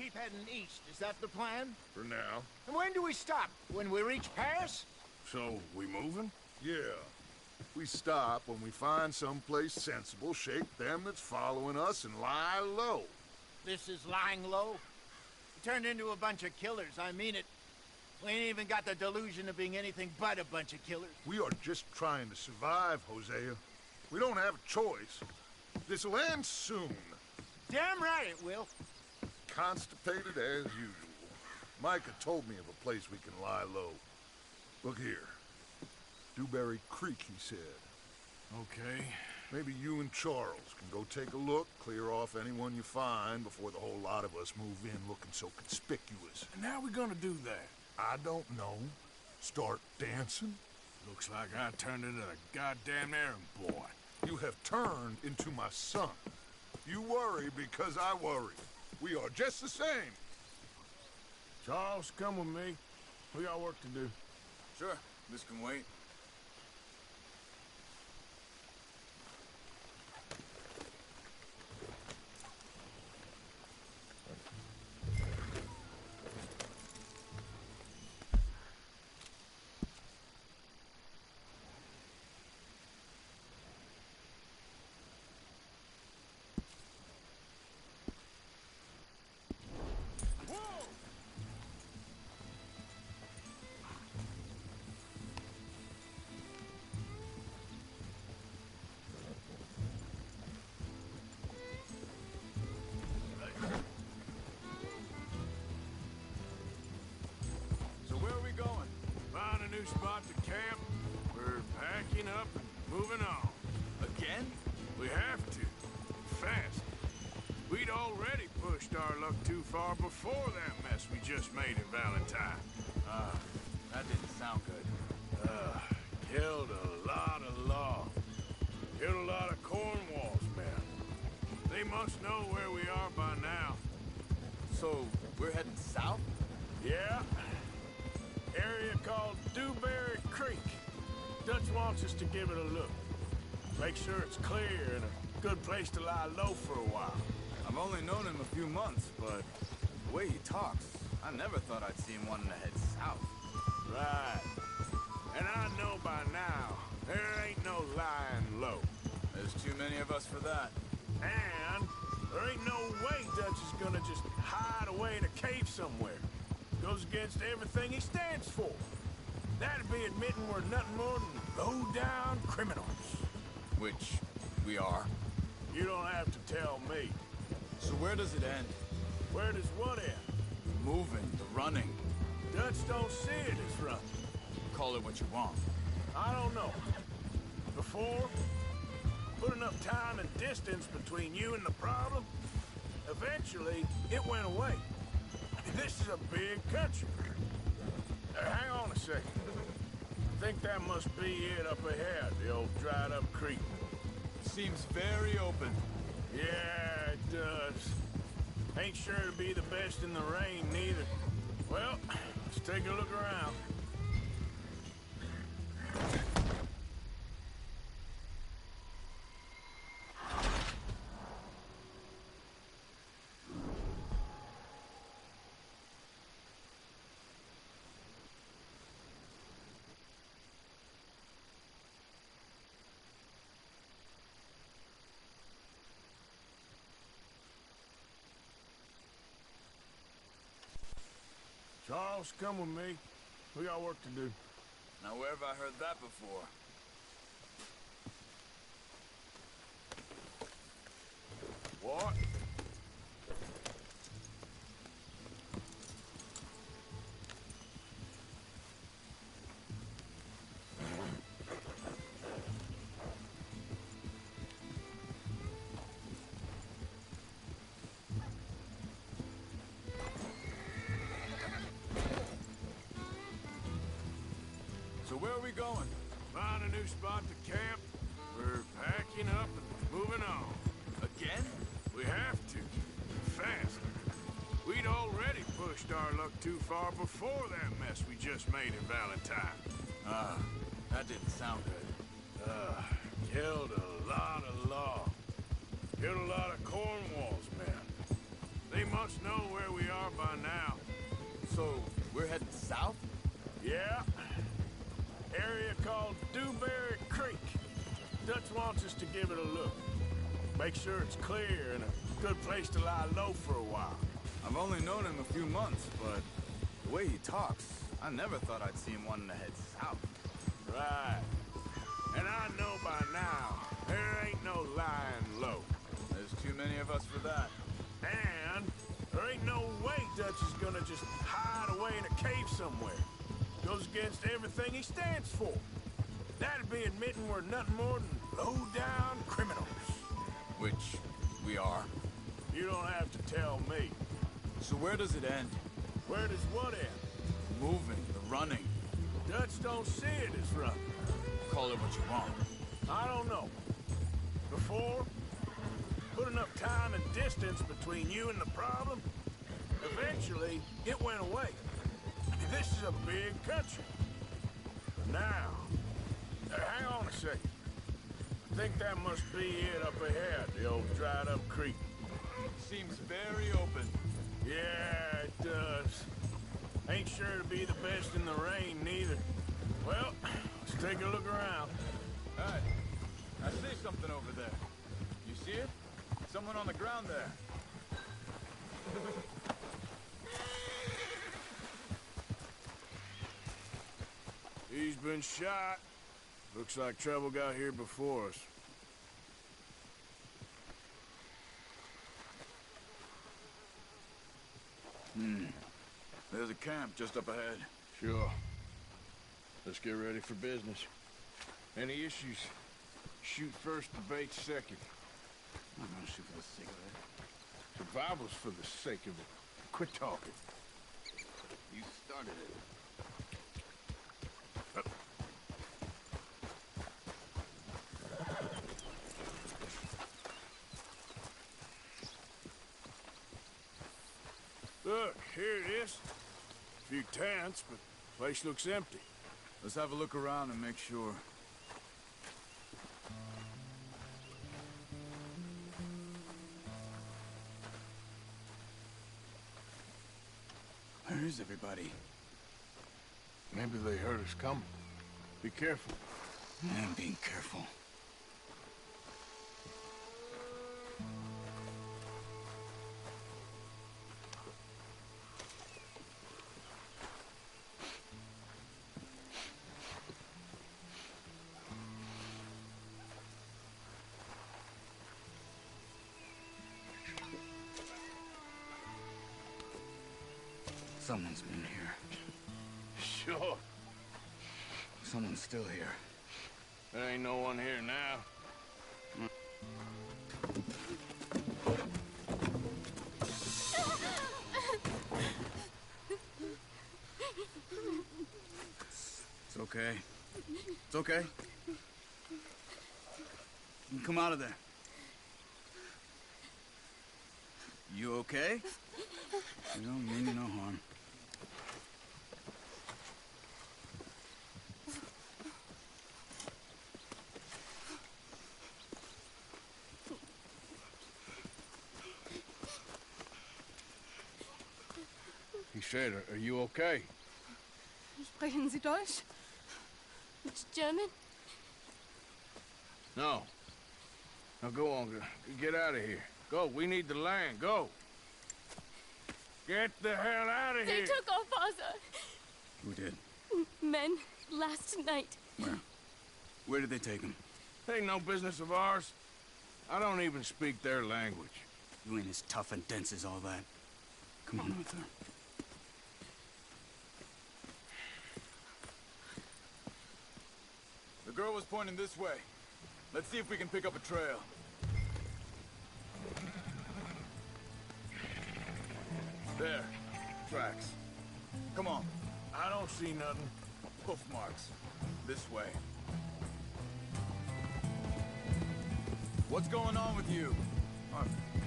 keep heading east. Is that the plan? For now. And when do we stop? When we reach Paris? So, we moving? Yeah. We stop when we find someplace sensible, shake them that's following us, and lie low. This is lying low? We turned into a bunch of killers, I mean it. We ain't even got the delusion of being anything but a bunch of killers. We are just trying to survive, Hosea. We don't have a choice. This'll end soon. Damn right it will. Constipated as usual. Micah told me of a place we can lie low. Look here. Dewberry Creek, he said. Okay. Maybe you and Charles can go take a look, clear off anyone you find before the whole lot of us move in looking so conspicuous. And how we gonna do that? I don't know. Start dancing? Looks like I turned into a goddamn errand boy. You have turned into my son. You worry because I worry. We are just the same. Charles, come with me. We got work to do. Sure, this can wait. New spot to camp. We're packing up and moving on. Again? We have to. Fast. We'd already pushed our luck too far before that mess we just made in Valentine. That didn't sound good. Killed a lot of law. Killed a lot of Cornwall's men. They must know where we are by now. So, we're heading south? Yeah. Area called Dewberry Creek. Dutch wants us to give it a look. Make sure it's clear and a good place to lie low for a while. I've only known him a few months, but the way he talks, I never thought I'd see him wanting to head south. Right. And I know by now, there ain't no lying low. There's too many of us for that. And there ain't no way Dutch is gonna just hide away in a cave somewhere. Goes against everything he stands for. That'd be admitting we're nothing more than low-down criminals. Which we are. You don't have to tell me. So where does it end? Where does what end? The moving, the running. Dutch don't see it as running. Call it what you want. I don't know. Before, put enough time and distance between you and the problem, eventually it went away. This is a big country. Hang on a second. I think that must be it up ahead, the old dried-up creek. Seems very open. Yeah, it does. Ain't sure to be the best in the rain, neither. Well, let's take a look around. Charles, come with me. We got work to do. Now where have I heard that before? What? So where are we going? Found a new spot to camp. We're packing up and moving on. Again? We have to. Fast. We'd already pushed our luck too far before that mess we just made in Valentine. That didn't sound good. Killed a lot of law. Killed a lot of Cornwall's men. They must know where we are by now. So, we're heading south? Yeah. Area called Dewberry Creek. Dutch wants us to give it a look. Make sure it's clear and a good place to lie low for a while. I've only known him a few months, but the way he talks, I never thought I'd see him wanting to head south. Right. And I know by now, there ain't no lying low. There's too many of us for that. And there ain't no way Dutch is gonna just hide away in a cave somewhere. Goes against everything he stands for. That'd be admitting we're nothing more than low-down criminals. Which we are. You don't have to tell me. So where does it end? Where does what end? Moving, the running. Dutch don't see it as running. Call it what you want. I don't know. Before, put enough time and distance between you and the problem, eventually it went away. This is a big country. But now, hang on a second. I think that must be it up ahead, the old dried up creek. Seems very open. Yeah, it does. Ain't sure to be the best in the rain, neither. Well, let's take a look around. Hey, I see something over there. You see it? Someone on the ground there. He's been shot. Looks like trouble got here before us. There's a camp just up ahead. Sure. Let's get ready for business. Any issues? Shoot first, debate second. I'm not gonna shoot for the sake of it. Survival's for the sake of it. Quit talking. You started it. Look, here it is. A few tents, but the place looks empty. Let's have a look around and make sure. Where is everybody? Maybe they heard us coming. Be careful. I'm being careful. Someone's been here. Sure. Someone's still here. There ain't no one here now. It's okay. It's okay. You can come out of there. You okay? You don't mean you no harm. He said, are you okay? Sprechen Sie Deutsch? German? No. Now go on, get out of here. Go, we need the land, go. Get the hell out of They here. took our father. Who did? Men, last night. Where? Where did they take him? Ain't no business of ours. I don't even speak their language. You ain't as tough and dense as all that. Come on, Arthur. The girl was pointing this way. Let's see if we can pick up a trail. There. Tracks. Come on. I don't see nothing. Hoof marks. This way. What's going on with you?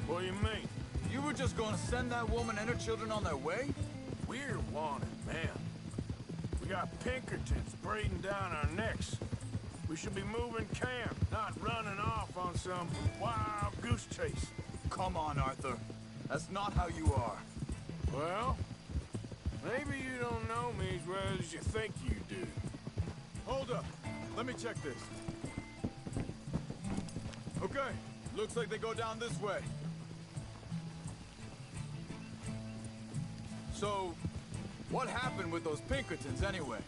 What do you mean? You were just going to send that woman and her children on their way? We're wanted, man. We got Pinkertons breathing down our necks. We should be moving camp, not running off on some wild goose chase. Come on, Arthur. That's not how you are. Well, maybe you don't know me as well as you think you do. Hold up. Let me check this. Okay. Looks like they go down this way. So, what happened with those Pinkertons anyway?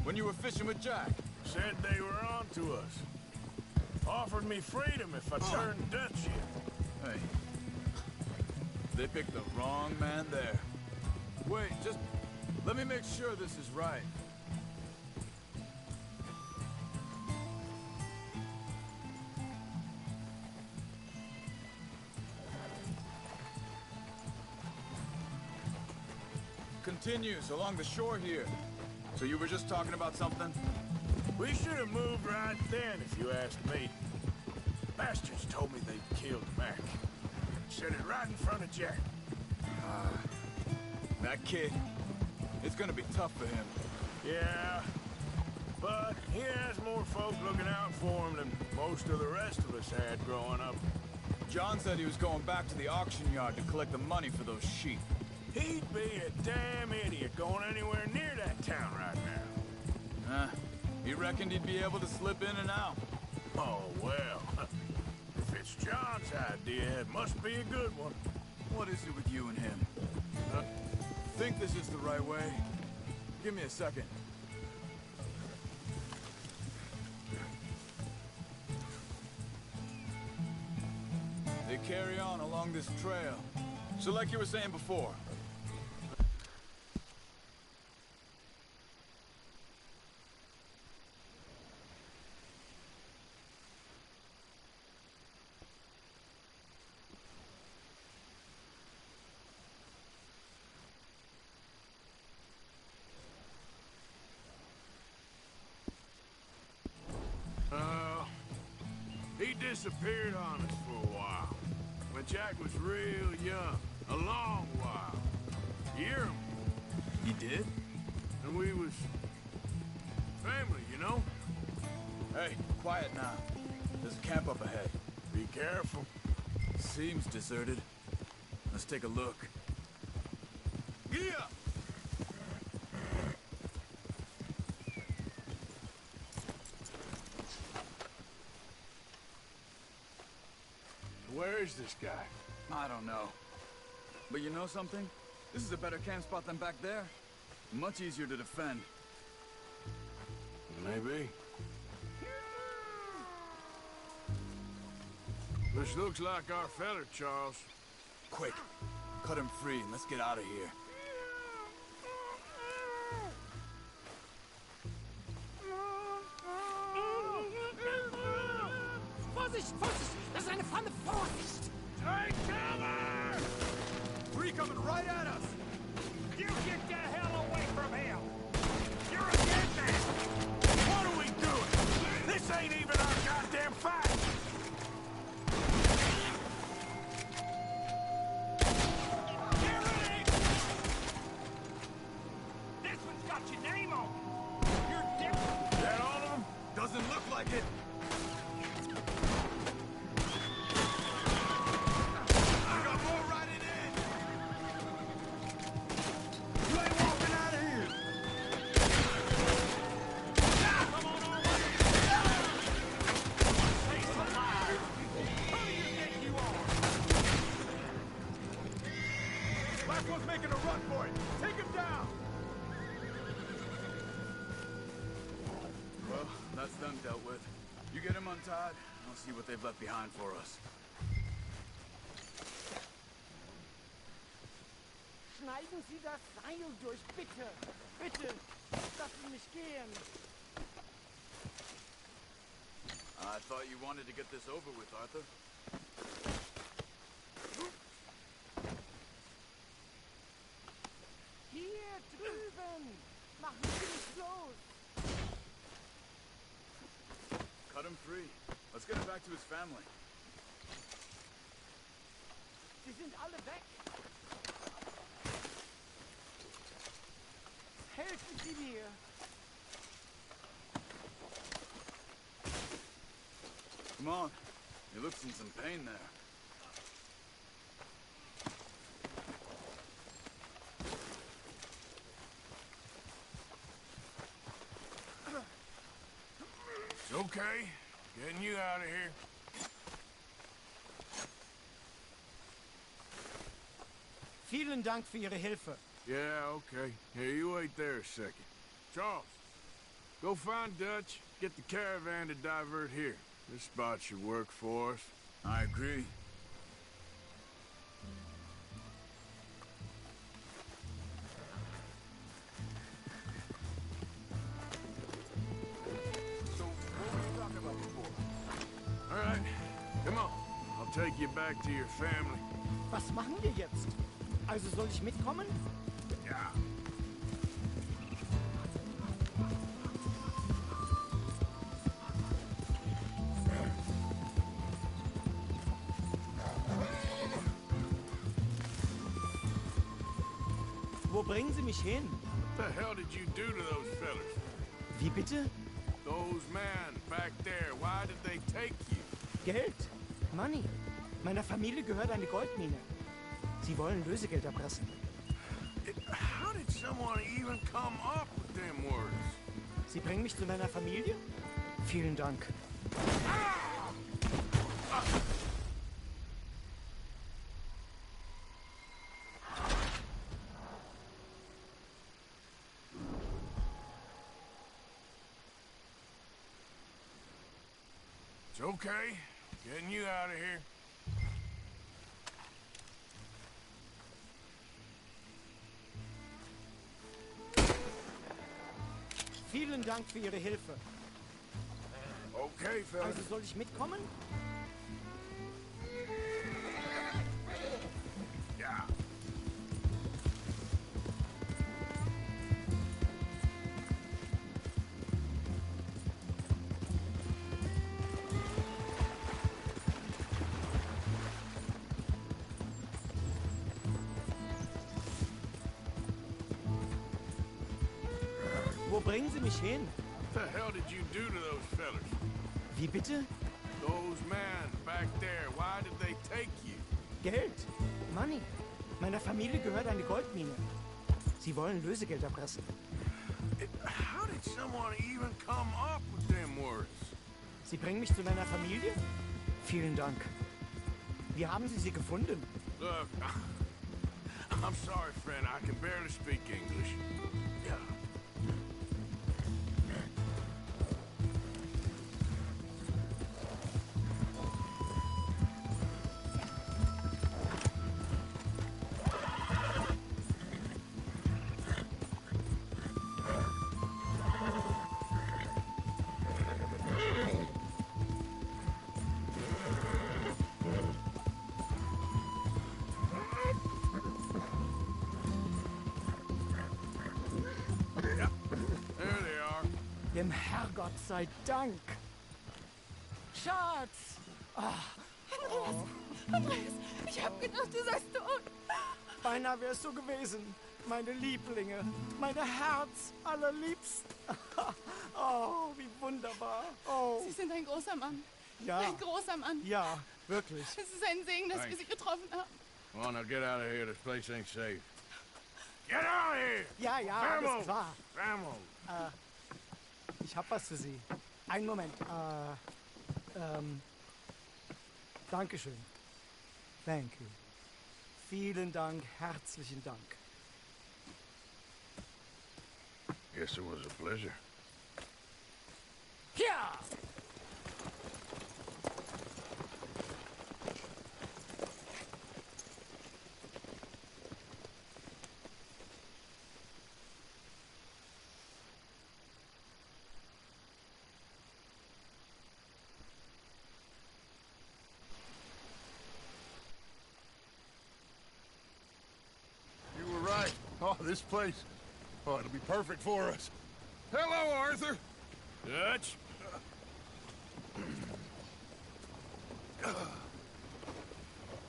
When you were fishing with Jack? Said they were on to us. Offered me freedom if I turned Dutch. Hey. They picked the wrong man there. Wait, just let me make sure this is right. Continues along the shore here. So you were just talking about something? We should have moved right then, if you asked me. Bastards told me they'd killed Mac. Said it right in front of Jack. That kid, it's gonna be tough for him. Yeah, but he has more folk looking out for him than most of the rest of us had growing up. John said he was going back to the auction yard to collect the money for those sheep. He'd be a damn idiot going anywhere near that town right now. He reckoned he'd be able to slip in and out. Oh, well. If it's John's idea, it must be a good one. What is it with you and him? Think this is the right way? Give me a second. They carry on along this trail. So like you were saying before, he disappeared on us for a while. When Jack was real young. A long while. Year. he did? And we was family, you know? Hey, quiet now. There's a camp up ahead. Be careful. Seems deserted. Let's take a look. Giddy up! Where is this guy? I don't know. But you know something? This is a better camp spot than back there. Much easier to defend. Maybe. This looks like our feller, Charles. Quick, cut him free and let's get out of here. Vorsicht, Vorsicht! Das ist eine Pfanne! Vorsicht! Take cover! Three coming right at us! You get the hell away from him! You're a dead man! What are we doing? This ain't even our goddamn fight! Get ready! This one's got your name on it! You're different! Is that all of them? Doesn't look like it. I got more riding in. You ain't walking out of here. Come on over! Stay alive! Who do you think you are? Last one's making a run for it. Take him down. Well, that's them dealt with. You get him untied, and I'll see what they've left behind for us. Schneiden Sie das Seil durch, bitte! Bitte! Lassen Sie mich gehen! I thought you wanted to get this over with, Arthur. Hier drüben! Machen Sie mich los! Cut him free. Let's get him back to his family. Sie sind alle weg! Helfen Sie mir! Come on. He looks in some pain there. Okay, getting you out of here. Vielen Dank für Ihre Hilfe. Yeah, okay. Here, you wait there a second. Charles, go find Dutch, get the caravan to divert here. This spot should work for us. I agree. So, what were you talking about before? All right, come on. I'll take you back to your family. Was machen wir jetzt? Also soll ich mitkommen? Ja. Wo bringen Sie mich hin? What the hell did you do to those fellas? Wie bitte? Those men back there, why did they take you? Geld. Money. Meiner Familie gehört eine Goldmine. Sie wollen Lösegeld erpressen. How did someone even come up with them words? Sie bringen mich zu meiner Familie? Vielen Dank. It's okay. Getting you out of here. Vielen Dank für Ihre Hilfe. Okay, fellas. Also soll ich mitkommen? Ja. Wo bringen Sie mich hin? What the hell did you do to those fellas? Wie bitte? Those men back there, why did they take you? Geld. Money. Meiner Familie gehört eine Goldmine. Sie wollen Lösegeld erpressen. How did someone even come up with them words? Sie bringen mich zu meiner Familie? Vielen Dank. Wie haben Sie sie gefunden? Look, I'm sorry, friend. I can barely speak English. Yeah. There they are. Dem Herrgott sei Dank. Schatz! Andreas, ich hab gedacht, du seist tot. Beinahe wär's so gewesen. Meine Lieblinge. Meine Herz allerliebst. Oh, wie wunderbar. Oh, Sie sind ein großer Mann. ja. Ein großer Mann. Ja, wirklich. Es ist ein Segen, dass wir Sie getroffen haben. Come on, now get out of here. This place ain't safe. Get out of here! Ja, ja, alles klar. Vamos! Ich hab was für Sie. Einen Moment. Dankeschön. Thank you. Vielen Dank, herzlichen Dank. Guess it was a pleasure. Ja! You were right. Oh, this place. Oh, it'll be perfect for us. Hello, Arthur. Dutch?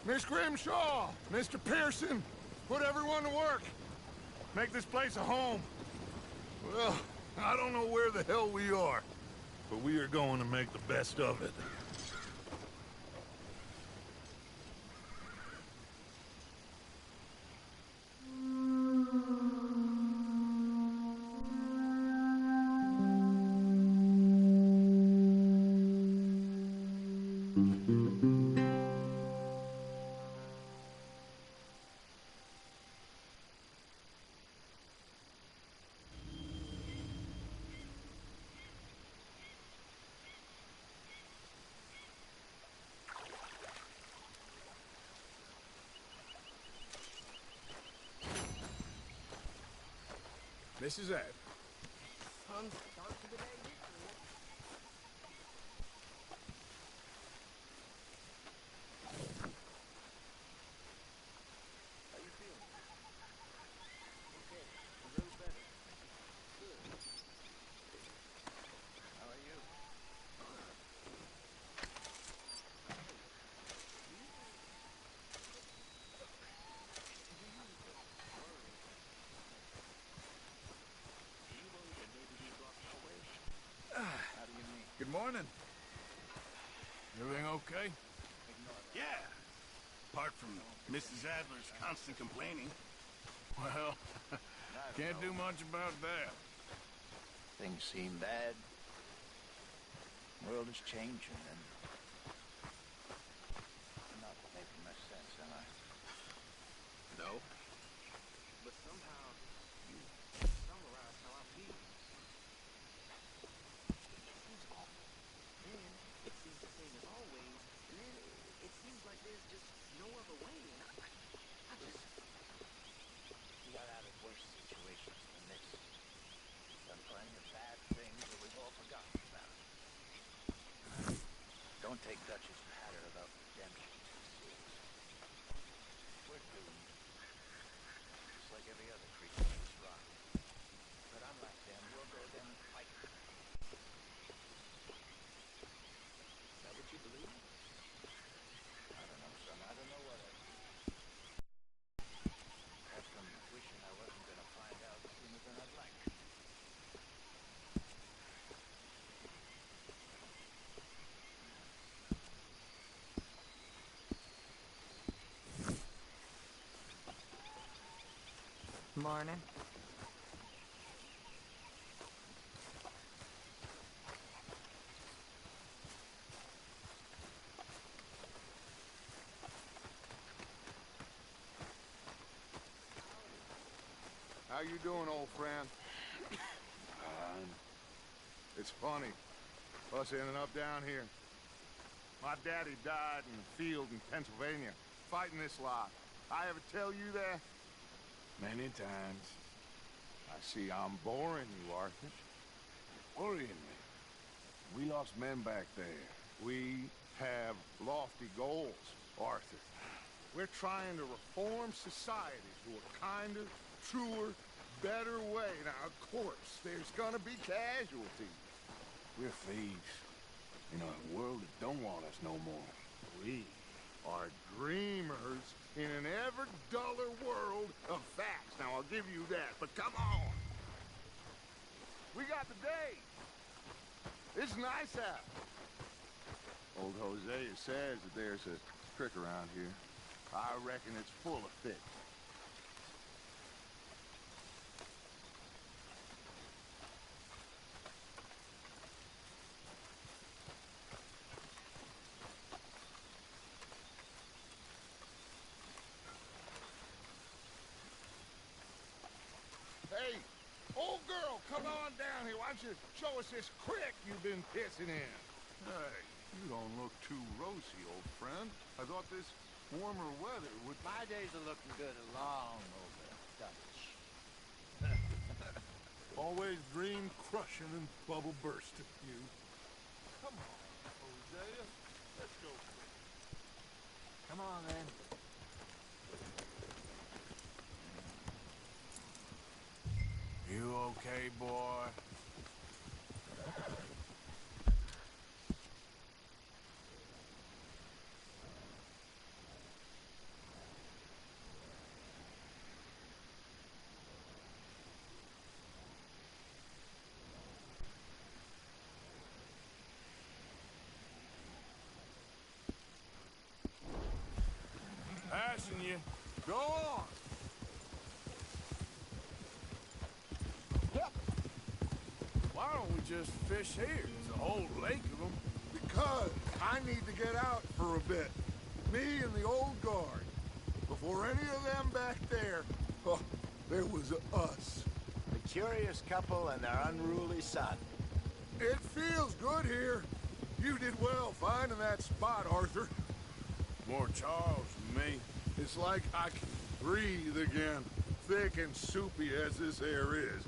Miss Grimshaw, Mr. Pearson, put everyone to work. Make this place a home. Well, I don't know where the hell we are, but we are going to make the best of it. Mrs. Adler. Fun start to the day. How you feeling? Okay, a little better. Good. How are you? How do you mean? Good morning. Everything okay? Ignore that. Yeah. Apart from Mrs. Adler's constant complaining. Well, can't do much about that. Things seem bad. World is changing, and I'm not making much sense, am I? No. But somehow you summarize how I feel. It seems awful. Then it seems the same as always. And then it seems like there's just no other way. And I just we got out of worse situations than this. Done plenty of bad things that we've all forgotten about. Don't take Dutch's patter about redemption too seriously. We're doomed. Just like every other creature on this rock. But unlike them, we'll go there and fight. Is that what you believe? I don't know, son. I don't know what I believe. Perhaps I'm wishing I wasn't going to find out sooner than I'd like. Morning. How you doing, old friend? It's funny, us ending up down here. My daddy died in the field in Pennsylvania, fighting this lot. I ever tell you that? Many times. I see I'm boring you, Arthur. Worrying me. We lost men back there. We have lofty goals, Arthur. We're trying to reform society to a kinder, truer, better way. Now, of course, there's gonna be casualties. We're thieves. In a world that don't want us no more. We are dreamers in an ever duller world of facts. Now, I'll give you that, but come on. We got the day. It's nice out. Old Hosea says that there's a creek around here. I reckon it's full of fish. Hey, old girl, come on down here. Why don't you show us this creek you've been pissing in? Hey, you don't look too rosy, old friend. I thought this warmer weather would... My days are looking good along over Dutch. Always dream crushing and bubble bursting, you. Come on, Hosea. Let's go. Come on, then. You okay, boy? Passing you. Go on. Why don't we just fish here? There's a whole lake of them. Because I need to get out for a bit. Me and the old guard. Before any of them back there, oh, there was us. The curious couple and their unruly son. It feels good here. You did well finding that spot, Arthur. More Charles than me. It's like I can breathe again, thick and soupy as this air is.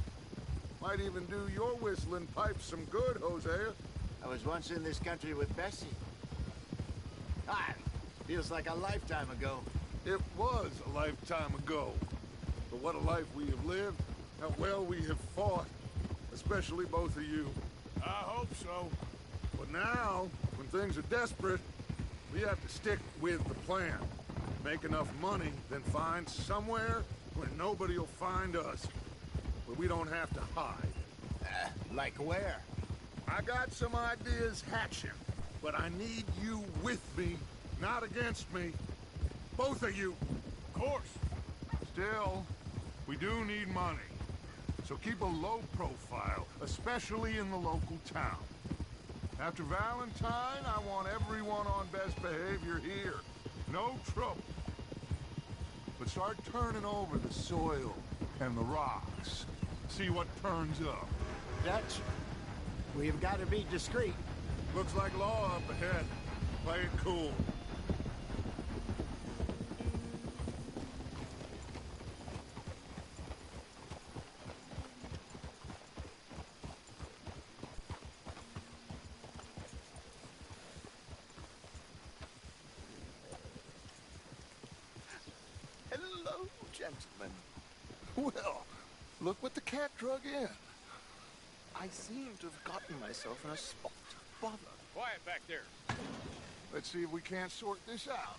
Might even do your whistling pipes some good, Hosea. I was once in this country with Bessie. Ah, feels like a lifetime ago. It was a lifetime ago. But what a life we have lived, how well we have fought, especially both of you. I hope so. But now, when things are desperate, we have to stick with the plan. Make enough money, then find somewhere where nobody will find us. Where we don't have to hide. Like where? I got some ideas hatching, but I need you with me, not against me. Both of you. Of course. Still, we do need money. So keep a low profile, especially in the local town. After Valentine, I want everyone on best behavior here. No trouble. But start turning over the soil and the rocks. See what turns up. Dutch, we've got to be discreet. Looks like law up ahead. Play it cool. Hello, gentlemen. Well, look what the cat drug in. I seem to have gotten myself in a spot of bother. Quiet back there. Let's see if we can't sort this out.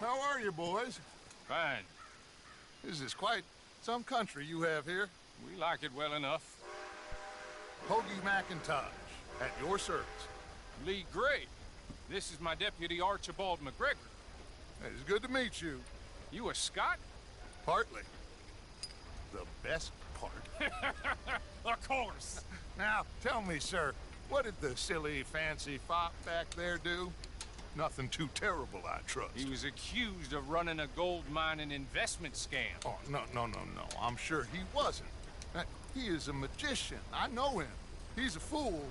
How are you, boys? Fine. This is quite some country you have here. We like it well enough. Hoagie McIntosh, at your service. Lee Gray. This is my deputy, Archibald McGregor. It's good to meet you. You a Scot? Partly. The best part. Of course. Now, tell me, sir, what did the silly, fancy fop back there do? Nothing too terrible, I trust. He was accused of running a gold mining investment scam. Oh, no. I'm sure he wasn't. He is a magician. I know him. He's a fool,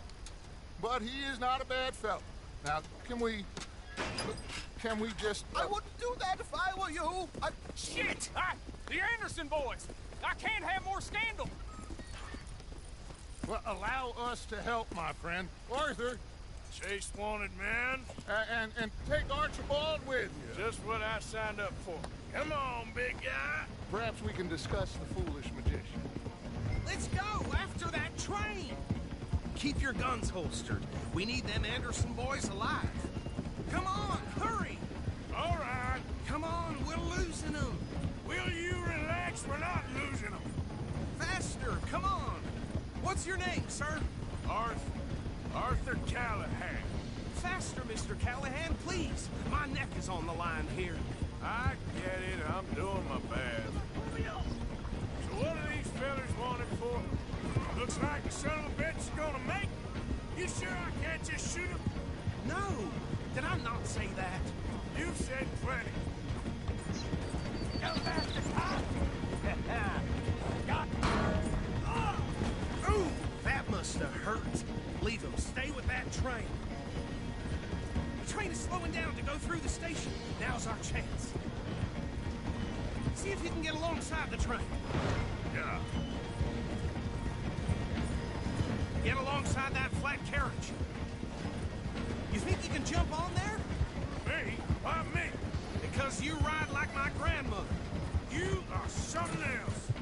but he is not a bad fellow. Now, can we just... I wouldn't do that if I were you. Shit! The Anderson boys! I can't have more scandal! Well, allow us to help, my friend. Arthur, Chase wanted man. and take Archibald with you. Just what I signed up for. Come on, big guy. Perhaps we can discuss the foolish magician. Let's go after that train. Keep your guns holstered. We need them Anderson boys alive. Come on, hurry. All right. Come on, we're losing them. Will you relax? We're not losing them. Faster, come on. What's your name, sir? Arthur Callahan. Faster, Mr. Callahan, please. My neck is on the line here. I get it. I'm doing my best. So what are these fellas wanted for? Looks like the son of a bitch is gonna make. You sure I can't just shoot him? No. Did I not say that? You said plenty. Go faster, Tom. Got Ooh, that must have hurt. Leave him. Stay with that train. The train is slowing down to go through the station. Now's our chance. See if you can get alongside the train. Yeah. Get alongside that flat carriage. You think you can jump on there? Me? Why me? Because you ride like my grandmother. You are something else.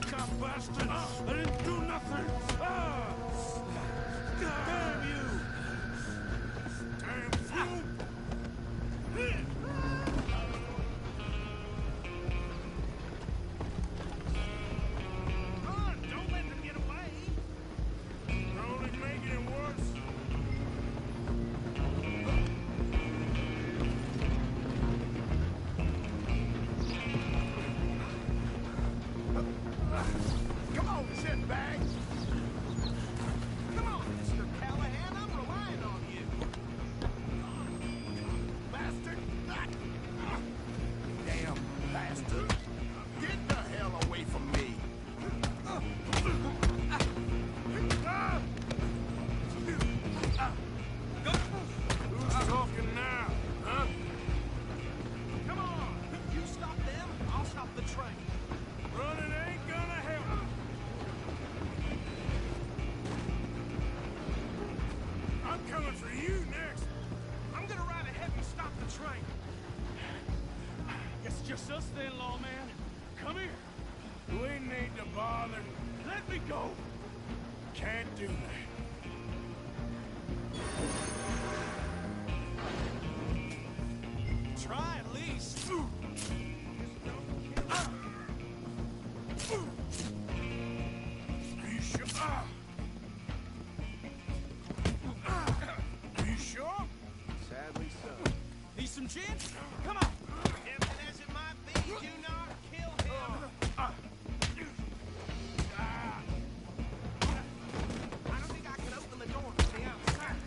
God bastard! I didn't do nothing! Damn you! Damn fool! Run! Don't let them get away! You're only making it worse. Come on, shitbag. Come on, Mr. Callahan, I'm relying on you. Bastard. Damn bastard. Get the hell away from me. Who's talking now? Huh? me go. Can't do that. Try at least. Are you sure? Are you sure? Sadly so. Need some gin? Come on. Tempting as it might be, do not kill him. I don't think I can open the door from the outside.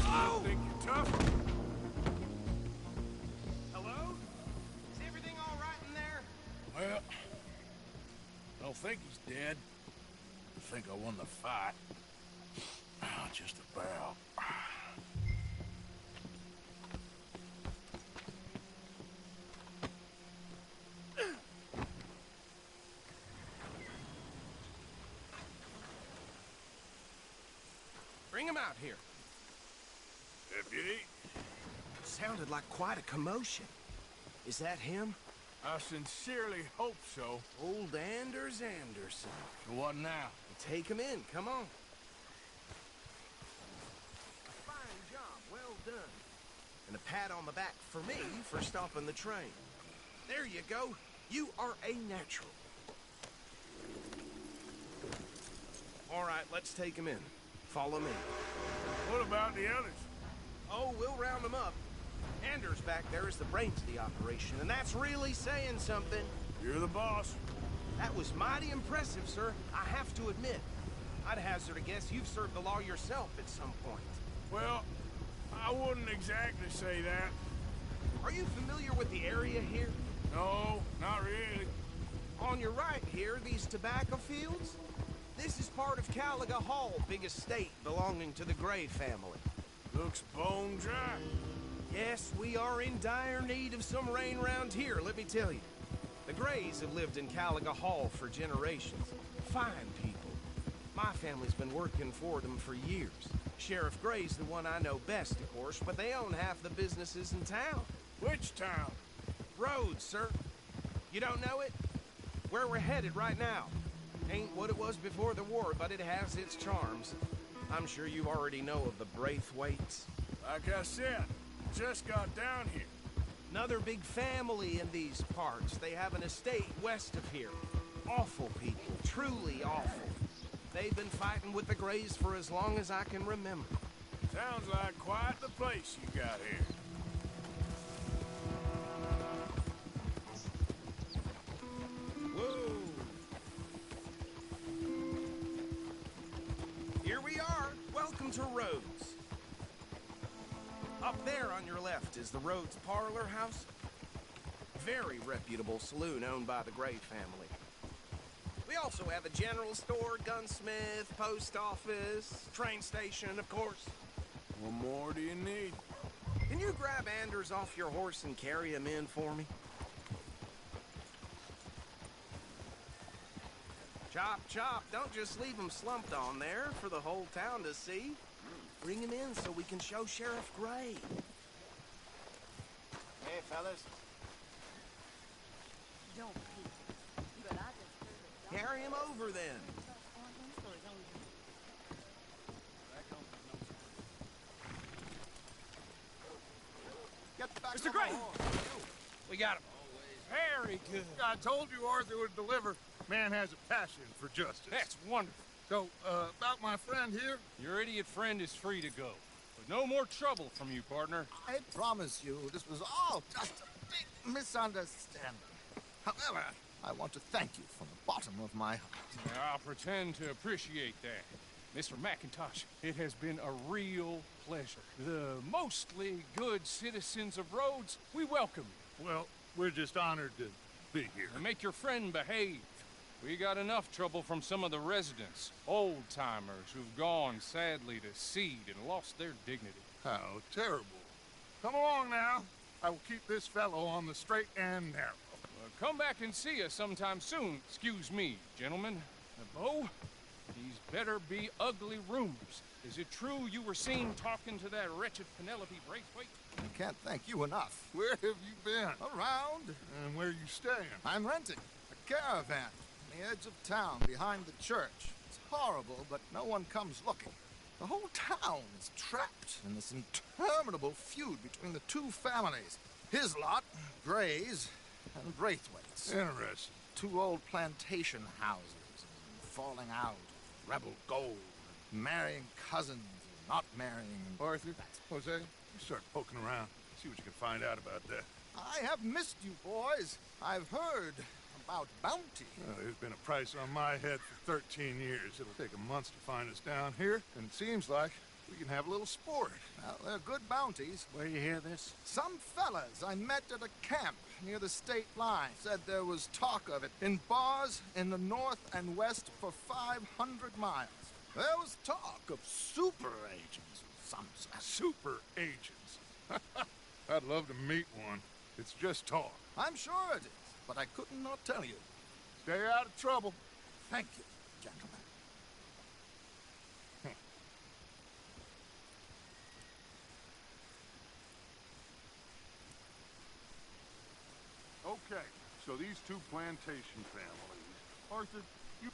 Oh! Think you're tough? Hello? Is everything all right in there? Well, I don't think he's dead. I think I won the fight. Just about. Bring him out here. Deputy? Sounded like quite a commotion. Is that him? I sincerely hope so. Old Anders Anderson. So what now? Take him in, come on. A fine job, well done. And a pat on the back for me for stopping the train. There you go. You are a natural. All right, let's take him in. Follow me. What about the others? Oh, we'll round them up. Anders back there is the brains of the operation, and that's really saying something. You're the boss. That was mighty impressive, sir. I have to admit. I'd hazard a guess you've served the law yourself at some point. Well, I wouldn't exactly say that. Are you familiar with the area here? No, not really. On your right here, these tobacco fields? This is part of Caliga Hall, big estate belonging to the Gray family. Looks bone dry. Yes, we are in dire need of some rain round here, let me tell you. The Grays have lived in Caliga Hall for generations. Fine people. My family's been working for them for years. Sheriff Gray's the one I know best, of course, but they own half the businesses in town. Which town? Rhodes, sir. You don't know it? Where we're headed right now. Ain't what it was before the war, but it has its charms. I'm sure you already know of the Braithwaites. Like I said, just got down here. Another big family in these parts. They have an estate west of here. Awful people, truly awful. They've been fighting with the Grays for as long as I can remember. Sounds like quite the place you got here. Whoa! Here we are. Welcome to Rhodes. Up there on your left is the Rhodes Parlor House. Very reputable saloon owned by the Gray family. We also have a general store, gunsmith, post office, train station, of course. What more do you need? Can you grab Anders off your horse and carry him in for me? Chop, chop. Don't just leave him slumped on there for the whole town to see. Bring him in so we can show Sheriff Gray. Hey, fellas. Don't peek. But I just heard it. Carry him over then. Get back Mr. on Gray! the horse. We got him. Very good. I told you Arthur would deliver. Man has a passion for justice. That's wonderful. So, about my friend here? Your idiot friend is free to go. But no more trouble from you, partner. I promise you, this was all just a big misunderstanding. However, I want to thank you from the bottom of my heart. I'll pretend to appreciate that. Mr. McIntosh, it has been a real pleasure. The mostly good citizens of Rhodes, we welcome you. Well, we're just honored to be here. And make your friend behave. We got enough trouble from some of the residents, old-timers who've gone, sadly, to seed and lost their dignity. How terrible. Come along now. I will keep this fellow on the straight and narrow. Come back and see us sometime soon. Excuse me, gentlemen. Bo, These better be ugly rumors. Is it true you were seen talking to that wretched Penelope Braithwaite? I can't thank you enough. Where have you been? Around. And where you staying? I'm renting a caravan on the edge of town behind the church. It's horrible, but no one comes looking. The whole town is trapped in this interminable feud between the two families. His lot, Gray's, and Braithwaite's. Interesting. Two old plantation houses, falling out, rebel gold, marrying cousins, not marrying. Arthur, Jose, you start poking around. See what you can find out about that. I have missed you, boys. I've heard about bounty. There's been a price on my head for 13 years. It'll take a month to find us down here, and it seems like we can have a little sport. Well, they're good bounties. Where you hear this? Some fellas I met at a camp near the state line said there was talk of it in bars in the north and west for 500 miles. There was talk of super agents of some sort. Super agents. I'd love to meet one. It's just talk. I'm sure it is, but I couldn't not tell you. Stay out of trouble. Thank you, gentlemen. Okay, so these two plantation families. Arthur, you...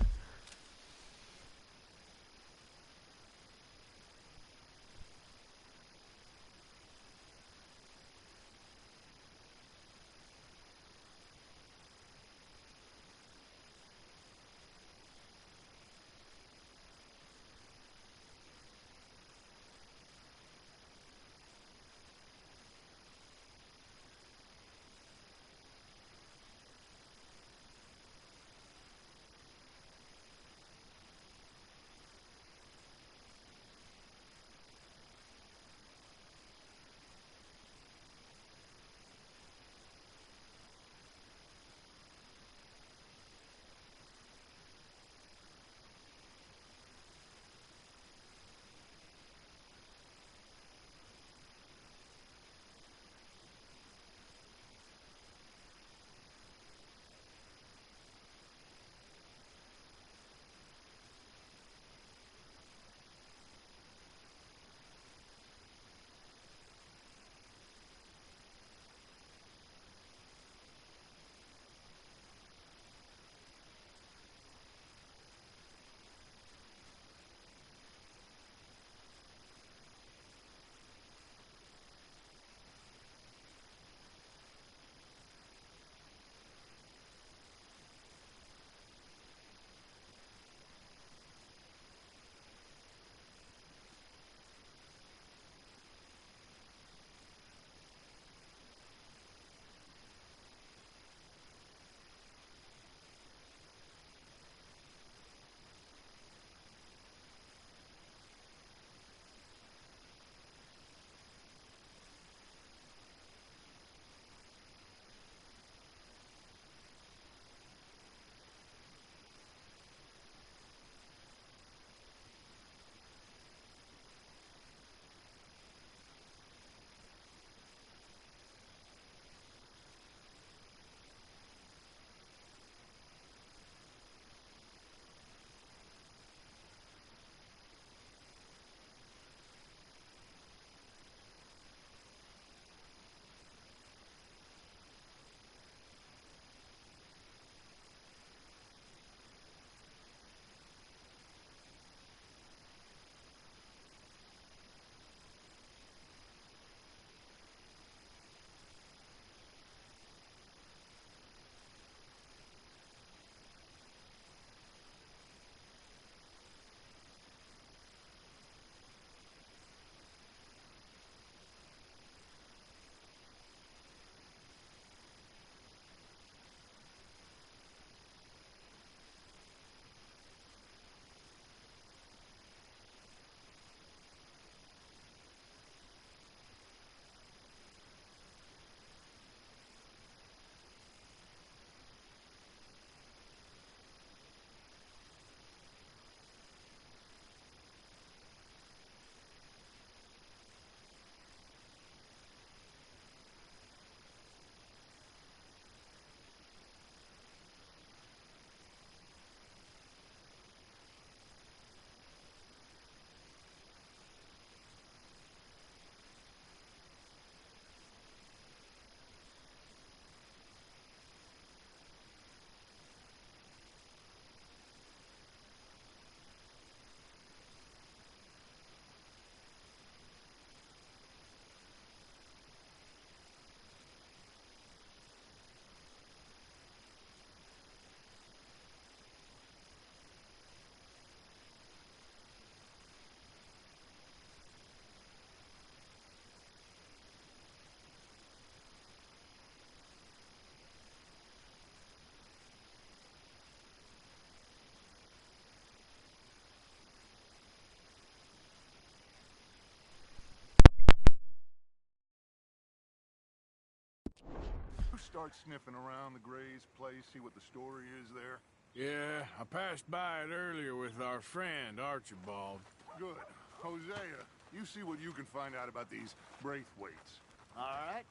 start sniffing around the Gray's place, see what the story is there? Yeah, I passed by it earlier with our friend, Archibald. Good. Hosea, you see what you can find out about these Braithwaites. All right.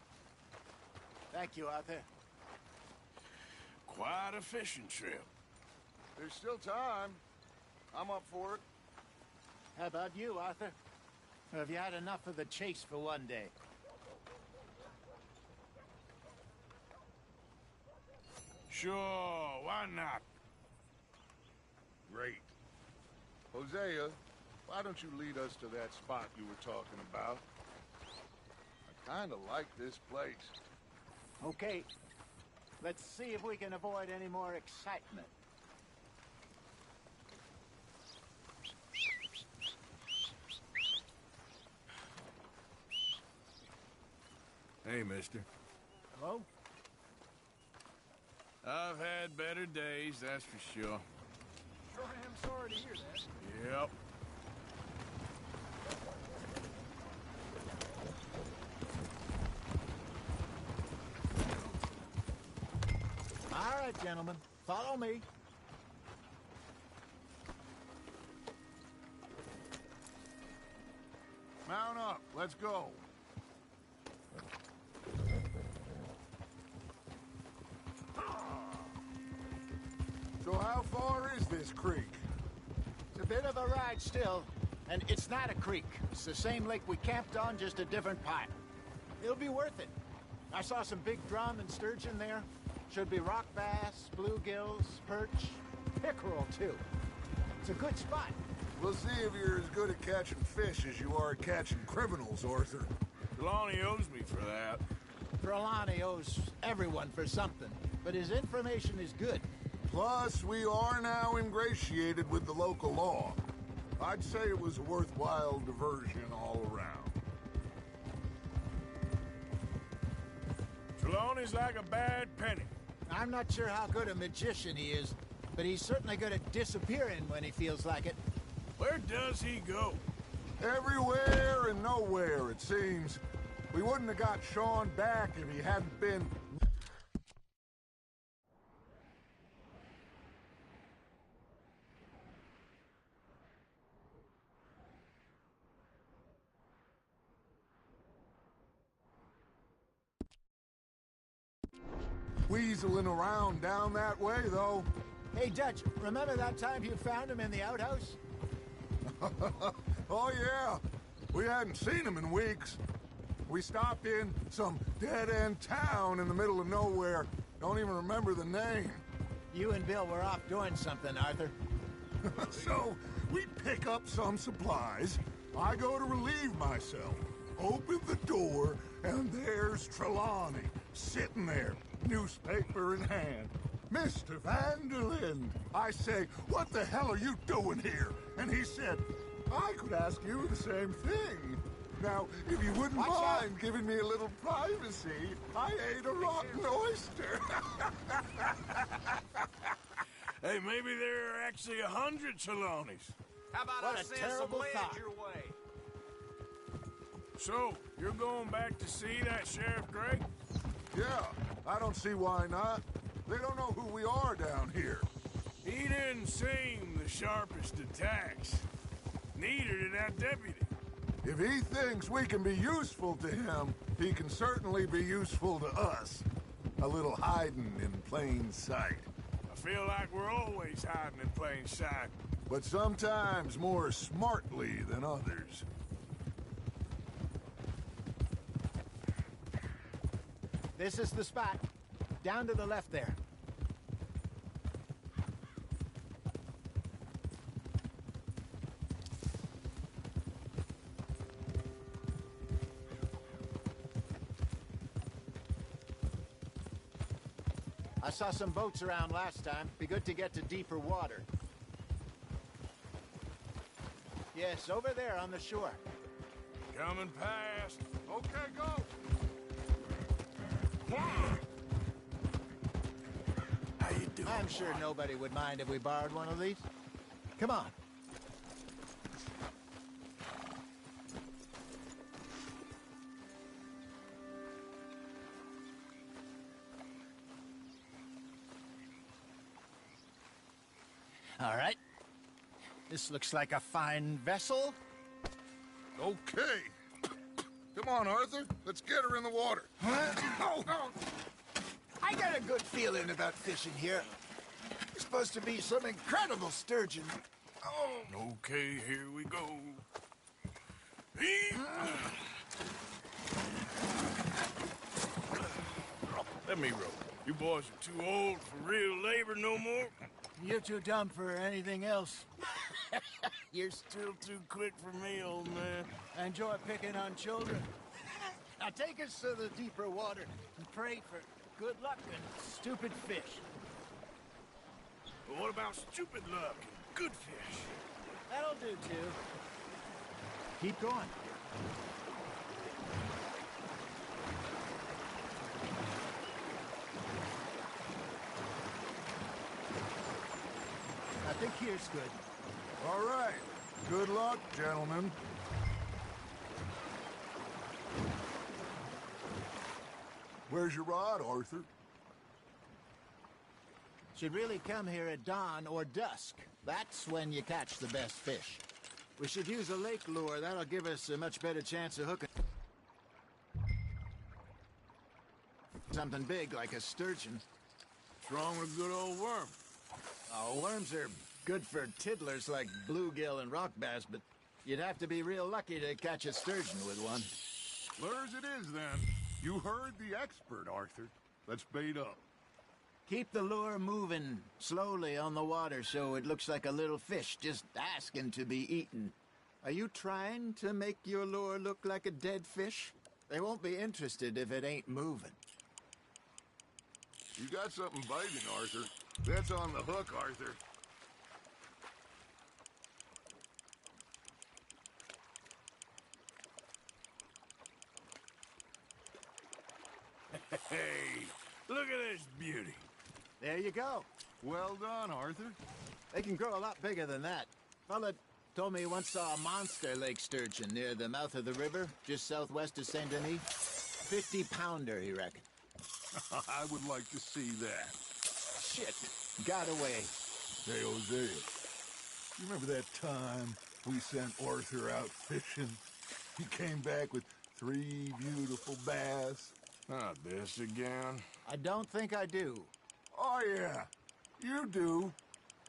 Thank you, Arthur. Quite a fishing trip. There's still time. I'm up for it. How about you, Arthur? Or have you had enough of the chase for one day? Sure, why not? Great. Hosea, why don't you lead us to that spot you were talking about? I kinda like this place. Okay. Let's see if we can avoid any more excitement. Hey, mister. Hello? I've had better days, that's for sure. Sure am sorry to hear that. Yep. All right, gentlemen. Follow me. Mount up. Let's go. So how far is this creek? It's a bit of a ride still, and it's not a creek. It's the same lake we camped on, just a different part. It'll be worth it. I saw some big drum and sturgeon there. Should be rock bass, bluegills, perch, pickerel too. It's a good spot. We'll see if you're as good at catching fish as you are at catching criminals, Arthur. Trelawney owes me for that. Trelawney owes everyone for something, but his information is good. Plus, we are now ingratiated with the local law. I'd say it was a worthwhile diversion all around. Trelawney's like a bad penny. I'm not sure how good a magician he is, but he's certainly good at disappearing when he feels like it. Where does he go? Everywhere and nowhere, it seems. We wouldn't have got Sean back if he hadn't been... weaseling around down that way, though. Hey, Dutch, remember that time you found him in the outhouse? Oh, yeah. We hadn't seen him in weeks. We stopped in some dead-end town in the middle of nowhere. Don't even remember the name. You and Bill were off doing something, Arthur. So, we pick up some supplies. I go to relieve myself. Open the door, and there's Trelawney, sitting there, newspaper in hand. Mr. Vanderlyn. I say, what the hell are you doing here? And he said, I could ask you the same thing. Now, if you wouldn't mind giving me a little privacy, I ate a rotten oyster. Hey, maybe there are actually 100 Trelawneys. How about What I a send some terrible lead thought. your way? So, you're going back to see that Sheriff Gray? Yeah, I don't see why not. They don't know who we are down here. He didn't seem the sharpest attacks. Neither did that deputy. If he thinks we can be useful to him, he can certainly be useful to us. A little hiding in plain sight. I feel like we're always hiding in plain sight. But sometimes more smartly than others. This is the spot. Down to the left there. I saw some boats around last time. Be good to get to deeper water. Yes, over there on the shore. Coming past. Okay, go! How you doing? I'm sure nobody would mind if we borrowed one of these. Come on. All right. This looks like a fine vessel. Okay. Come on, Arthur. Let's get her in the water. Oh. I got a good feeling about fishing here. It's supposed to be some incredible sturgeon. Oh. Okay, here we go. Let me row. You boys are too old for real labor no more. You're too dumb for anything else. You're still too quick for me, old man. I enjoy picking on children. Now take us to the deeper water and pray for good luck and stupid fish. But what about stupid luck and good fish? That'll do, too. Keep going. I think here's good. All right. Good luck, gentlemen. Where's your rod, Arthur? Should really come here at dawn or dusk. That's when you catch the best fish. We should use a lake lure. That'll give us a much better chance of hooking something big like a sturgeon. What's wrong with a good old worm? Oh, worms are good for tiddlers like bluegill and rock bass, but you'd have to be real lucky to catch a sturgeon with one. Lures it is, then. You heard the expert, Arthur. Let's bait up. Keep the lure moving slowly on the water so it looks like a little fish just asking to be eaten. Are you trying to make your lure look like a dead fish? They won't be interested if it ain't moving. You got something biting, Arthur. That's on the hook, Arthur. Hey, look at this beauty. There you go. Well done, Arthur. They can grow a lot bigger than that. Fella told me he once saw a monster lake sturgeon near the mouth of the river, just southwest of Saint Denis. 50-pounder, he reckoned. I would like to see that. Shit, got away. Hey, Hosea, you remember that time we sent Arthur out fishing? He came back with 3 beautiful bass. Not this again. I don't think I do. Oh, yeah, you do.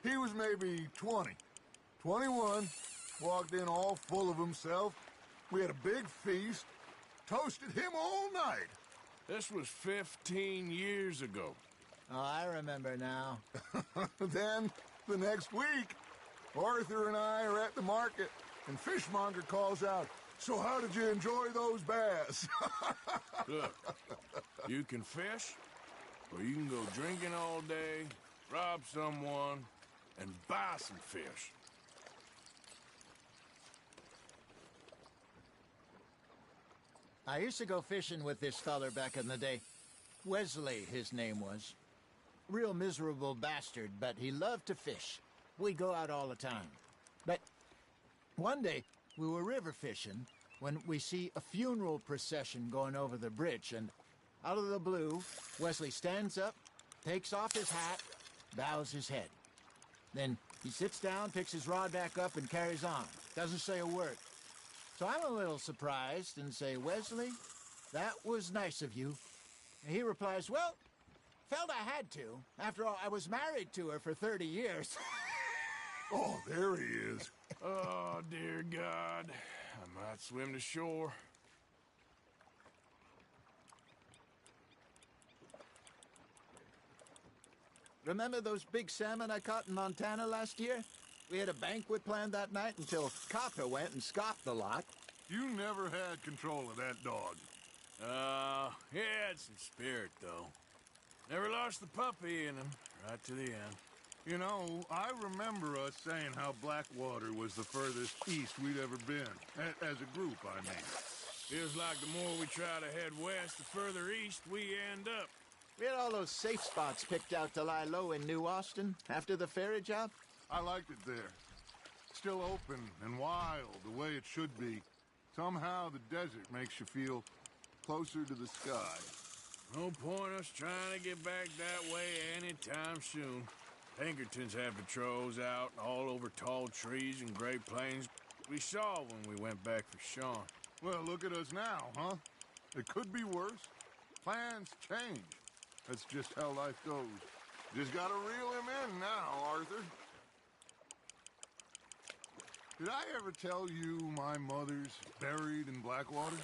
He was maybe 20, 21, walked in all full of himself. We had a big feast, toasted him all night. This was 15 years ago. Oh, I remember now. Then, the next week, Arthur and I are at the market, and Fishmonger calls out, "So how did you enjoy those bass?" Look, you can fish, or you can go drinking all day, rob someone, and buy some fish. I used to go fishing with this feller back in the day. Wesley, his name was. Real miserable bastard, but he loved to fish. We'd go out all the time. But one day, we were river fishing when we see a funeral procession going over the bridge, and out of the blue, Wesley stands up, takes off his hat, bows his head. Then he sits down, picks his rod back up, and carries on. Doesn't say a word. So I'm a little surprised and say, "Wesley, that was nice of you." And he replies, "Well, felt I had to. After all, I was married to her for 30 years. Oh, there he is. Oh, dear God. I might swim to shore. Remember those big salmon I caught in Montana last year? We had a banquet planned that night until Copper went and scoffed the lot. You never had control of that dog. He had some spirit, though. Never lost the puppy in him, right to the end. You know, I remember us saying how Blackwater was the furthest east we'd ever been. As a group, I mean. Feels like the more we try to head west, the further east we end up. We had all those safe spots picked out to lie low in New Austin after the ferry job. I liked it there. Still open and wild, the way it should be. Somehow the desert makes you feel closer to the sky. No point us trying to get back that way anytime soon. Pinkertons have patrols out all over tall trees and Great Plains. We saw when we went back for Sean. Well, look at us now, huh? It could be worse. Plans change. That's just how life goes. Just gotta reel him in now, Arthur. Did I ever tell you my mother's buried in Blackwater?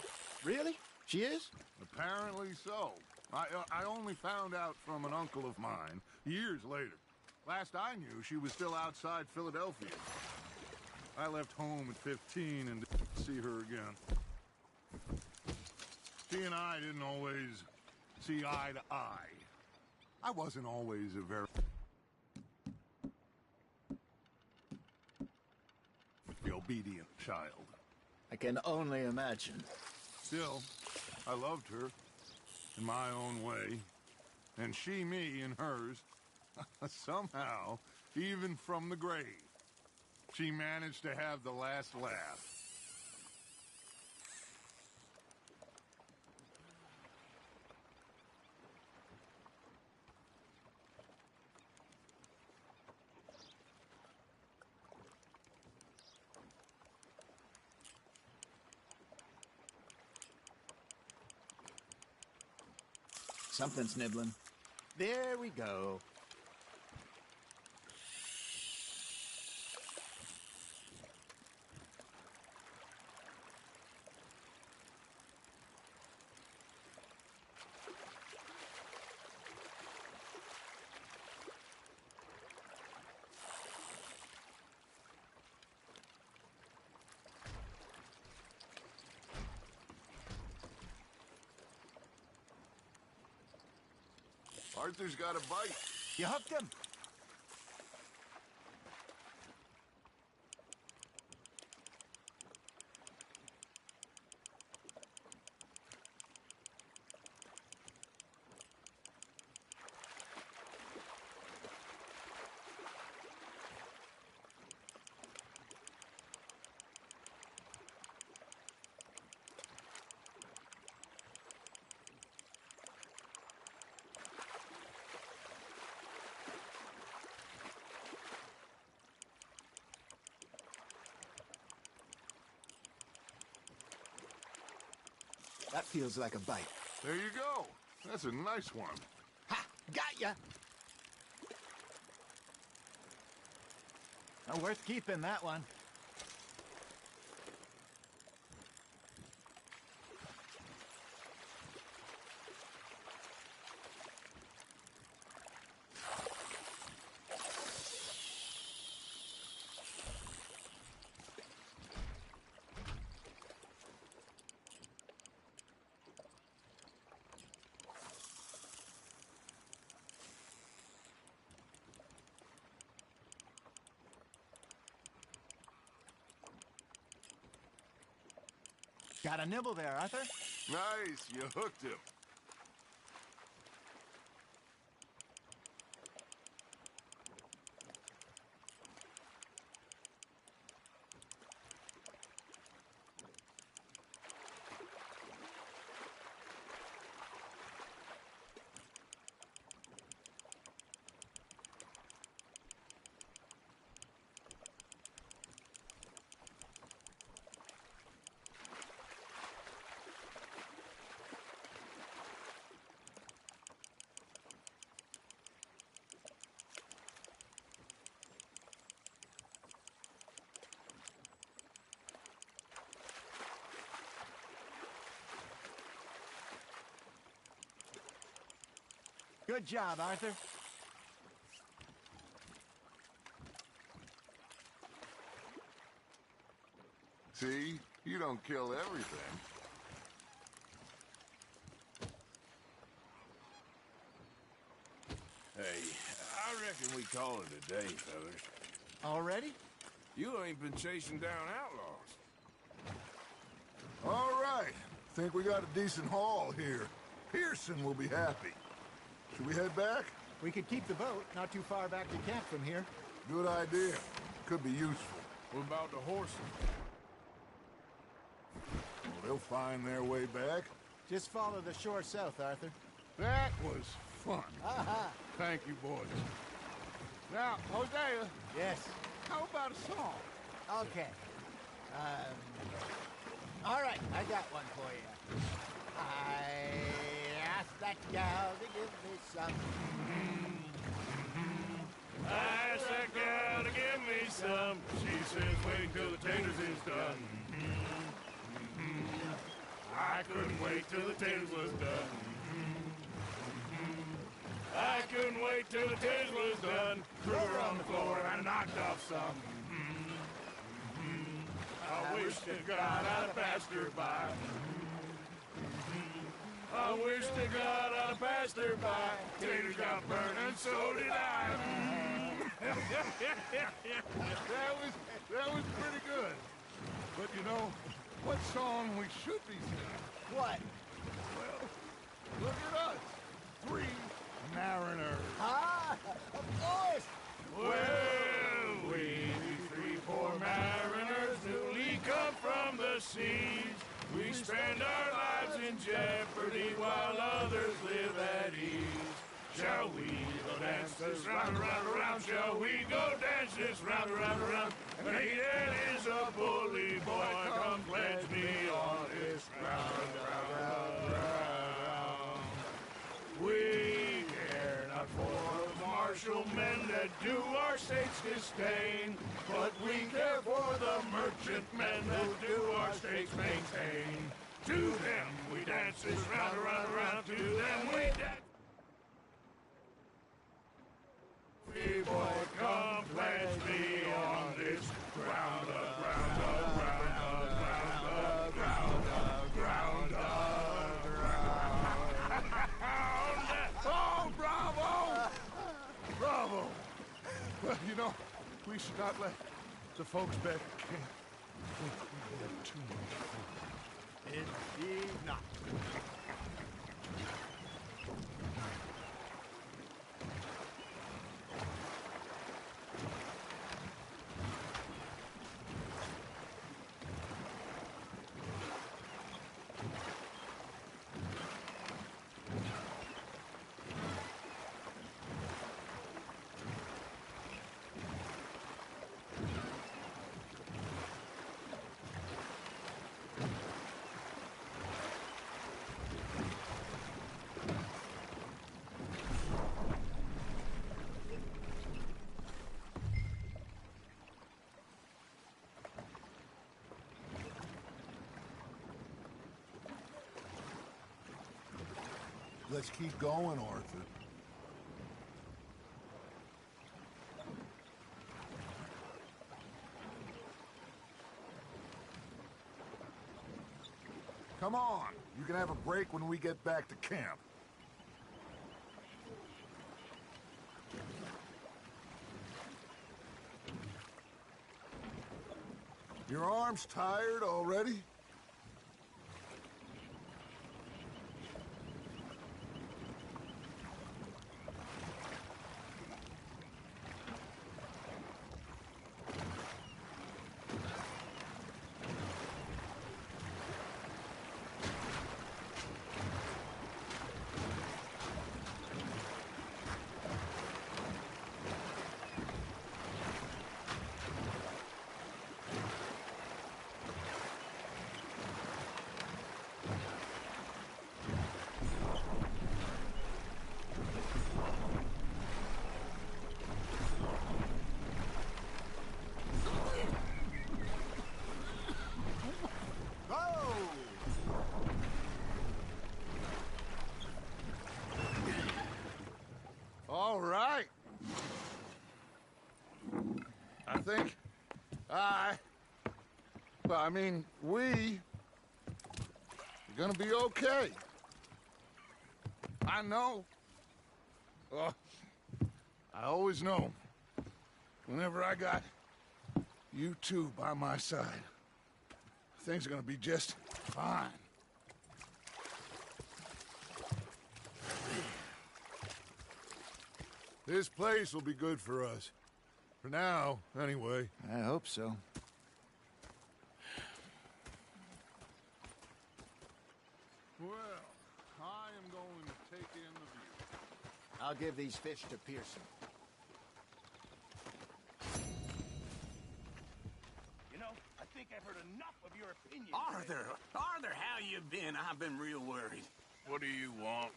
Really? She is? Apparently so. I only found out from an uncle of mine years later. Last I knew, she was still outside Philadelphia. I left home at 15 and didn't see her again. She and I didn't always see eye to eye. I wasn't always a very obedient child. I can only imagine. Still, I loved her in my own way, and she me in hers. Somehow, even from the grave, she managed to have the last laugh. Something's nibbling. There we go. Arthur's got a bite. You hooked him. That feels like a bite. There you go. That's a nice one. Ha! Got ya! Not worth keeping, that one. Got a nibble there, Arthur. Nice, you hooked him. Good job, Arthur. See? You don't kill everything. Hey, I reckon we call it a day, fellas. Already? You ain't been chasing down outlaws. All right. Think we got a decent haul here. Pearson will be happy. Should we head back? We could keep the boat not too far back to camp from here. Good idea. Could be useful. What about the horses? Well, they'll find their way back. Just follow the shore south, Arthur. That was fun. Aha! Thank you, boys. Now, Hosea, Yes. how about a song? Okay. All right, I got one for you. I asked that gal to give me some. I asked that gal to give me some. She says wait till the taters is done. I couldn't wait till the taters was done. I couldn't wait till the taters was done. Threw her on the floor and knocked off some. I wish to God I'd passed her by. I wish to God I'd passed her by. Taters got burned and so did I. that was pretty good. But you know, what song we should be singing? What? Well, look at us. 3 mariners. Ah, of course. Well, we 3 poor mariners newly come from the seas. We spend our lives in jeopardy while others live at ease. Shall we go dance this round, around, around? Shall we go dance this round, around, around? And Hayden is a bully boy. Come pledge me on this round, round, round. We care not for the martial men that do our state's disdain, but we care for the merchant men who do our state's maintain. To them we dance this round, around, around. To them we dance. Free boy, come pledge me on this ground, ground, ground, ground, ground, ground, ground. Oh, bravo! Bravo! Well, you know, we should not let the folks back at camp think we have too much fun. Indeed not. Let's keep going, Arthur. Come on. You can have a break when we get back to camp. Your arm's tired already? All right. I think we are gonna be okay. I know. I always know. Whenever I got you two by my side, things are gonna be just fine. This place will be good for us. For now, anyway. I hope so. Well, I am going to take in the view. I'll give these fish to Pearson. think I've heard enough of your opinion. Arthur, how you been? I've been real worried. What do you want?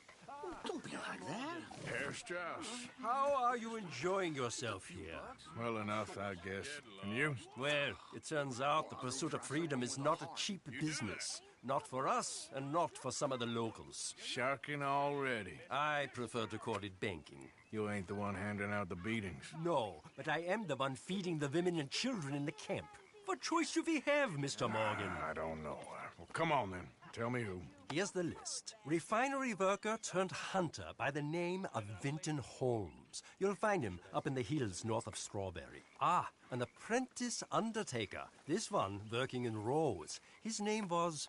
Don't be like that. Herr Strauss. How are you enjoying yourself here? Well enough, I guess. And you? Well, it turns out the pursuit of freedom is not a cheap business. Not for us, and not for some of the locals. Sharking already. I prefer to call it banking. You ain't the one handing out the beatings. No, but I am the one feeding the women and children in the camp. What choice do we have, Mr. Morgan? I don't know. Well, come on then. Tell me who. Here's the list. Refinery worker turned hunter by the name of Vinton Holmes. You'll find him up in the hills north of Strawberry. Ah, an apprentice undertaker. This one working in rows. His name was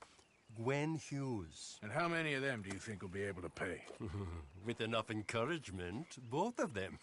Gwen Hughes. And how many of them do you think will be able to pay? With enough encouragement, both of them.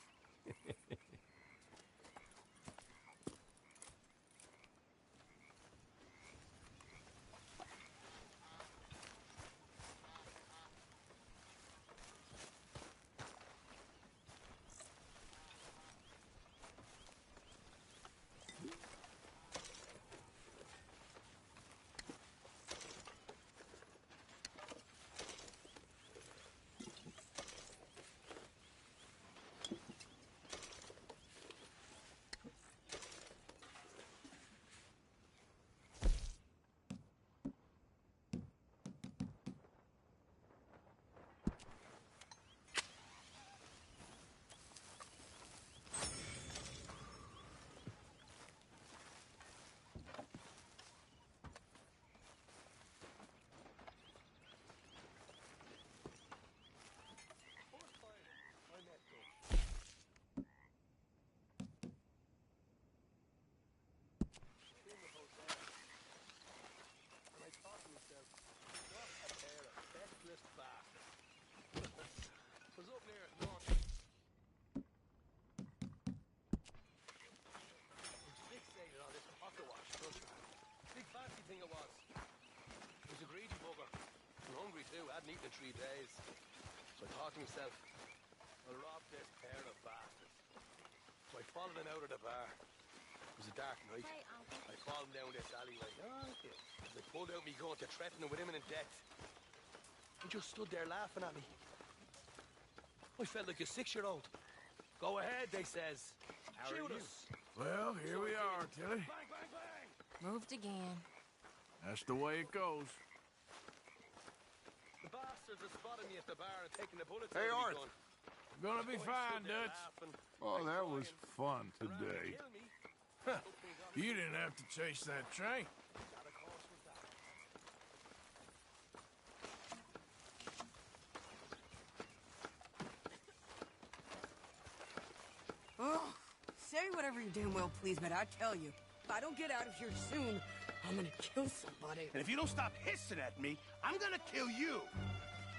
Hadn't eaten in 3 days. So I thought to myself, I'll rob this pair of bastards. So I followed them out of the bar. It was a dark night. Hey, Uncle. I followed them down this alleyway. As I pulled out me gun to threaten them with imminent death. They just stood there laughing at me. I felt like a 6-year-old. Go ahead, they says. Shoot us. Well, here we are, Tilly. Bang, bang, bang. Moved again. That's the way it goes. The bastards are spotting me at the bar and taking the bullets Hey, out of Art. me gun. Gonna be fine, Dutch. Oh, that was fun today. You didn't have to chase that train. Oh, say whatever you damn well please, but I tell you, if I don't get out of here soon, I'm gonna kill somebody. And if you don't stop hissing at me, I'm gonna kill you.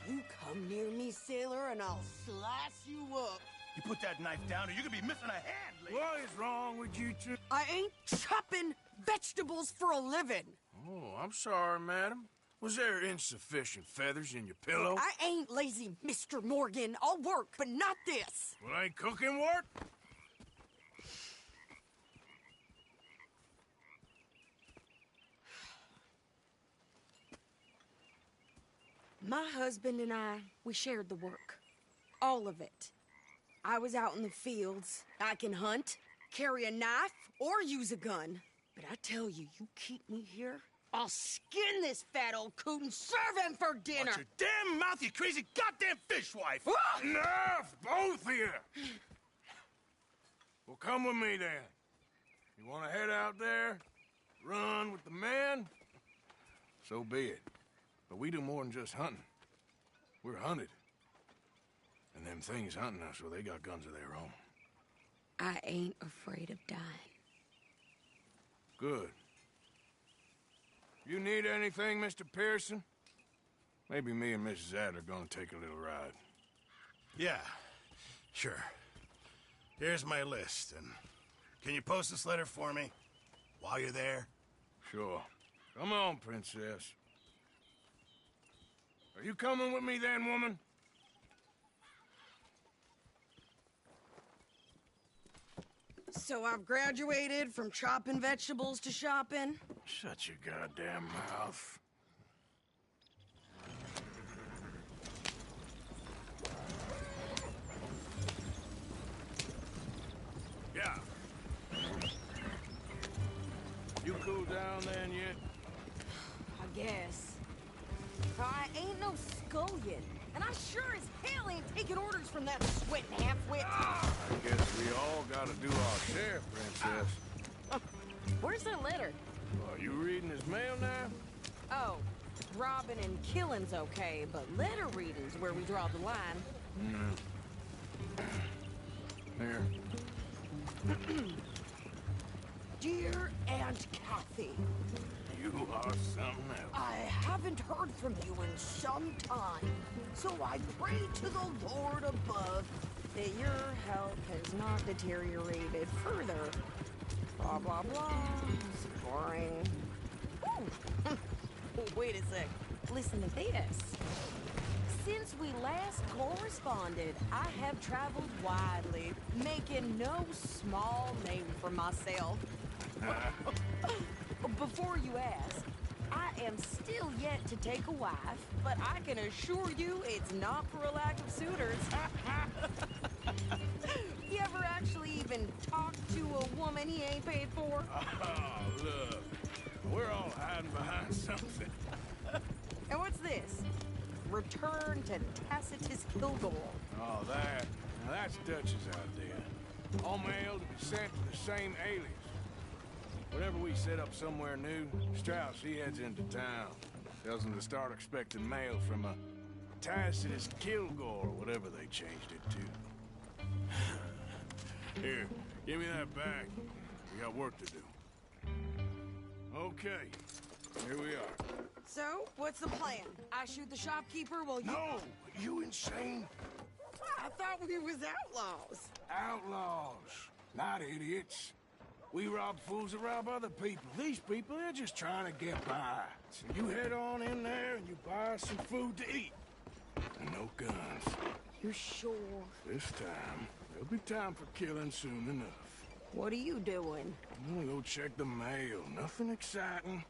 You come near me, sailor, and I'll slice you up. You put that knife down or you're gonna be missing a hand, lady. What is wrong with you two? I ain't chopping vegetables for a living. Oh, I'm sorry, madam. Was there insufficient feathers in your pillow? I ain't lazy, Mr. Morgan. I'll work, but not this. Well, ain't cooking work? My husband and I, we shared the work. All of it. I was out in the fields. I can hunt, carry a knife, or use a gun. But I tell you, you keep me here, I'll skin this fat old coot and serve him for dinner. Watch your damn mouth, you crazy goddamn fishwife. Enough, both of you. Well, come with me then. You want to head out there, run with the men? So be it. But we do more than just hunting. We're hunted. And them things hunting us, well, they got guns of their own. I ain't afraid of dying. Good. You need anything, Mr. Pearson? Maybe me and Mrs. Adler are gonna take a little ride. Yeah, sure. Here's my list, and can you post this letter for me while you're there? Sure. Come on, princess. Are you coming with me then, woman? So I've graduated from chopping vegetables to shopping? Shut your goddamn mouth. Yeah. You cooled down then yet? I guess. I ain't no scullion, and I sure as hell ain't taking orders from that sweating half-wit. I guess we all gotta do our share, Princess. Where's that letter? Are you reading his mail now? Oh, robbing and killing's okay, but letter reading's where we draw the line. Here. Dear Aunt Kathy, You are something else. I haven't heard from you in some time, so I pray to the Lord above that your health has not deteriorated further. Blah, blah, blah. It's boring. Ooh. Wait a sec. Listen to this. Since we last corresponded, I have traveled widely, making no small name for myself. Before you ask, I am still yet to take a wife, but I can assure you it's not for a lack of suitors. You ever actually even talked to a woman he ain't paid for? Oh, look. We're all hiding behind something. And what's this? Return to Tacitus Kilgore. Oh, that. Now that's Dutch's idea. All mail to be sent to the same alias. Whenever we set up somewhere new, Strauss, he heads into town. Tells them to start expecting mail from a Tacitus Kilgore, or whatever they changed it to. Here, give me that back. We got work to do. Okay, here we are. So, what's the plan? I shoot the shopkeeper while you... No! You insane? I thought we was outlaws. Outlaws, not idiots. We rob fools that rob other people. These people, they're just trying to get by. So you head on in there and you buy some food to eat. And no guns. You sure? This time, there'll be time for killing soon enough. What are you doing? I'm gonna go check the mail. Nothing exciting.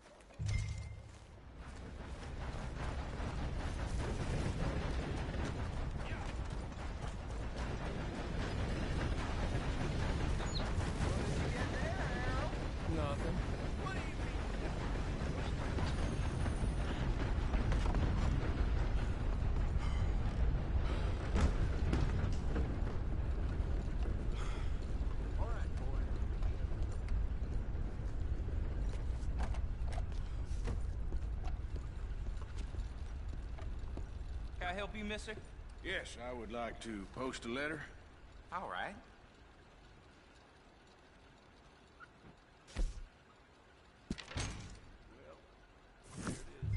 Nothing. Can I help you, mister? Yes, I would like to post a letter. All right.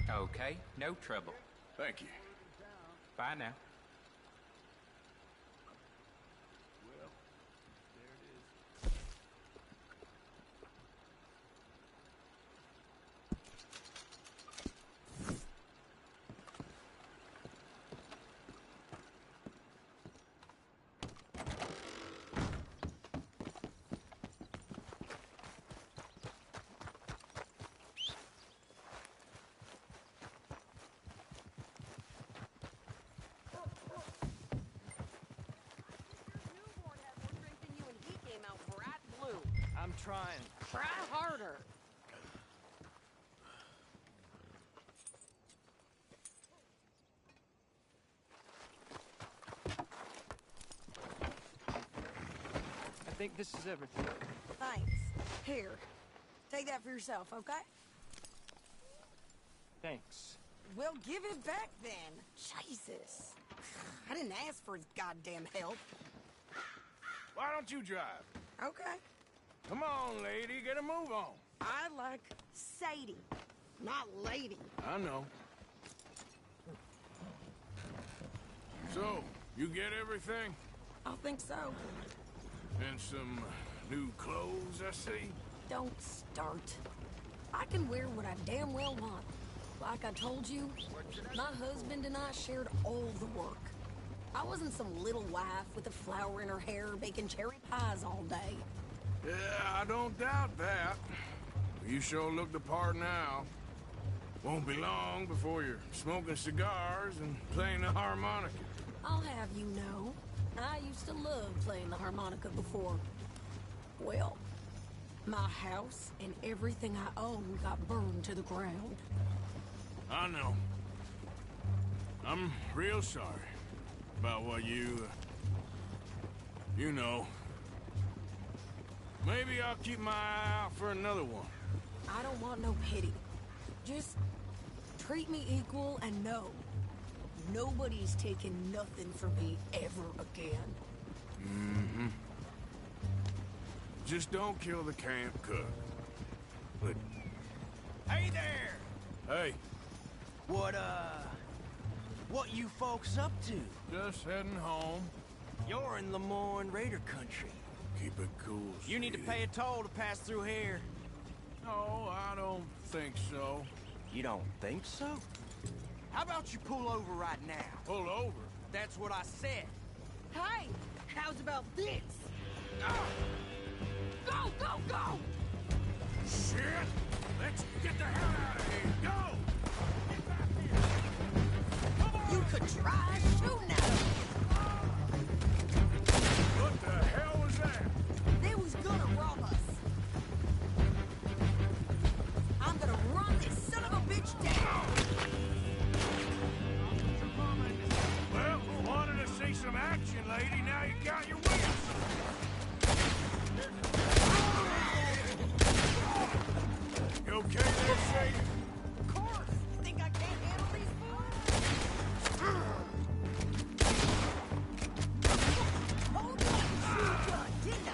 Okay, no trouble. Thank you. Bye now. I'm trying. Try harder. I think this is everything. Thanks. Here. Take that for yourself, okay? Thanks. Well, give it back then. Jesus. I didn't ask for his goddamn help. Why don't you drive? Okay. Come on, lady, get a move on. I like Sadie, not lady. I know. So, you get everything? I think so. And some new clothes, I see? Don't start. I can wear what I damn well want. Like I told you, my husband and I shared all the work. I wasn't some little wife with a flower in her hair baking cherry pies all day. Yeah, I don't doubt that. You sure look the part now. Won't be long before you're smoking cigars and playing the harmonica. I'll have you know, I used to love playing the harmonica before. Well, my house and everything I own got burned to the ground. I know. I'm real sorry about what you know. Maybe I'll keep my eye out for another one. I don't want no pity. Just treat me equal and know nobody's taking nothing from me ever again. Mm-hmm. Just don't kill the camp cook. But... Hey there! Hey. What you folks up to? Just heading home. You're in Lemoyne Raider country. Keep it cool, You need to pay a toll to pass through here. No, I don't think so. You don't think so? How about you pull over right now? Pull over? That's what I said. Hey, how's about this? Ah! Go, go, go! Shit! Let's get the hell out of here! Go! Get back here! Come on! You could try shooting at him. What the hell was that? They was gonna rob us. I'm gonna run this son of a bitch down. Well, wanted to see some action, lady. Now you got your wings. You okay there, Sadie? Of course. You think I can't handle these fools? Hold on, shoot gun, didn't I?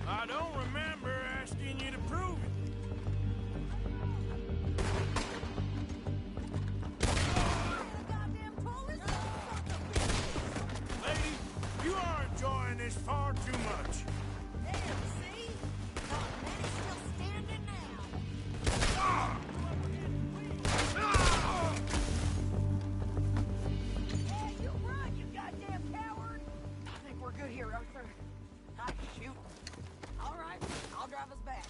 I don't remember asking you to prove it. Lady, you are enjoying this far too much. There, see? Not many still standing now. Yeah, you run, you goddamn coward. I think we're good here, Arthur. I shoot. All right, I'll drive us back.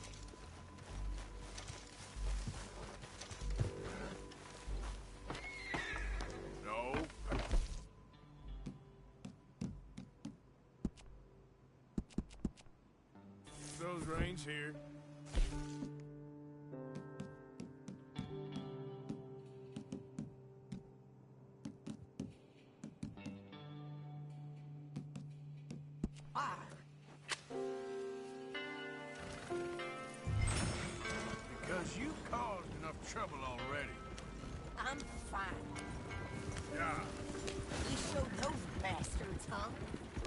No. Those reins here. Because you've caused enough trouble already. I'm fine. Yeah. You showed those bastards, huh?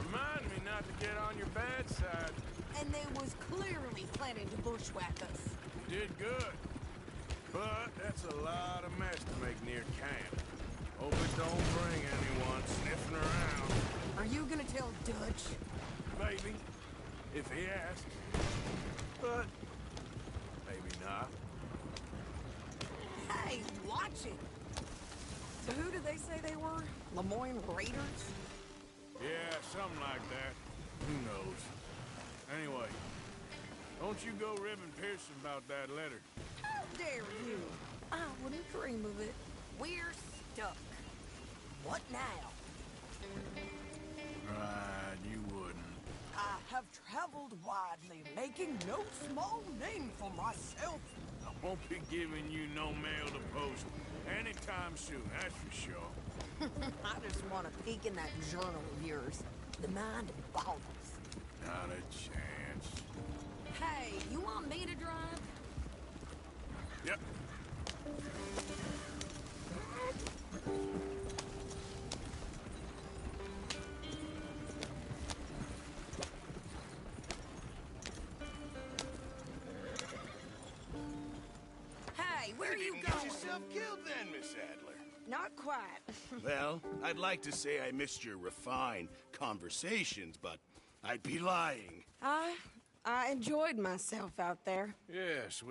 Remind me not to get on your bad side. And they was clearly planning to bushwhack us. Did good. But that's a lot of mess to make near camp. Hope it don't bring anyone sniffing around. Are you gonna tell Dutch? Maybe. If he asks. But maybe not. Hey, watch it! So who did they say they were? Lemoyne Raiders? Yeah, something like that. Who knows? Anyway, don't you go ribbing Pearson about that letter. How dare you? I wouldn't dream of it. We're stuck. What now? Right, you wouldn't. I have traveled widely, making no small name for myself. I won't be giving you no mail to post anytime soon, that's for sure. I just want to peek in that journal of yours. The mind boggles. Not a chance. Hey, you want me to drive? Yep. Hey, where are you Get going? yourself killed then, Miss Adler. Not quite. Well, I'd like to say I missed your refined conversations, but I'd be lying. I enjoyed myself out there. Yes,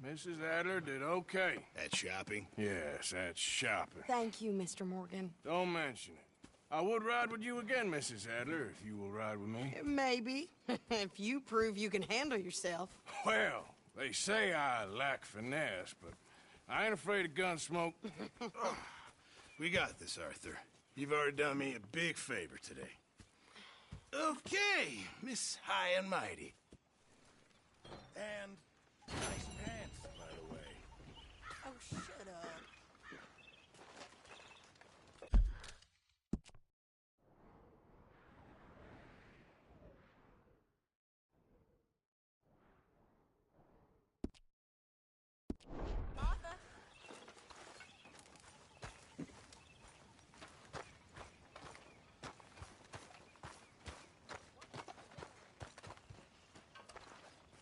Mrs. Adler did okay. At shopping? Yes, that's shopping. Thank you, Mr. Morgan. Don't mention it. I would ride with you again, Mrs. Adler, if you will ride with me. Maybe. If you prove you can handle yourself. Well, they say I lack finesse, but I ain't afraid of gun smoke. We got this, Arthur. You've already done me a big favor today. Okay, Miss High and Mighty. And nice pants, by the way. Oh, shut up.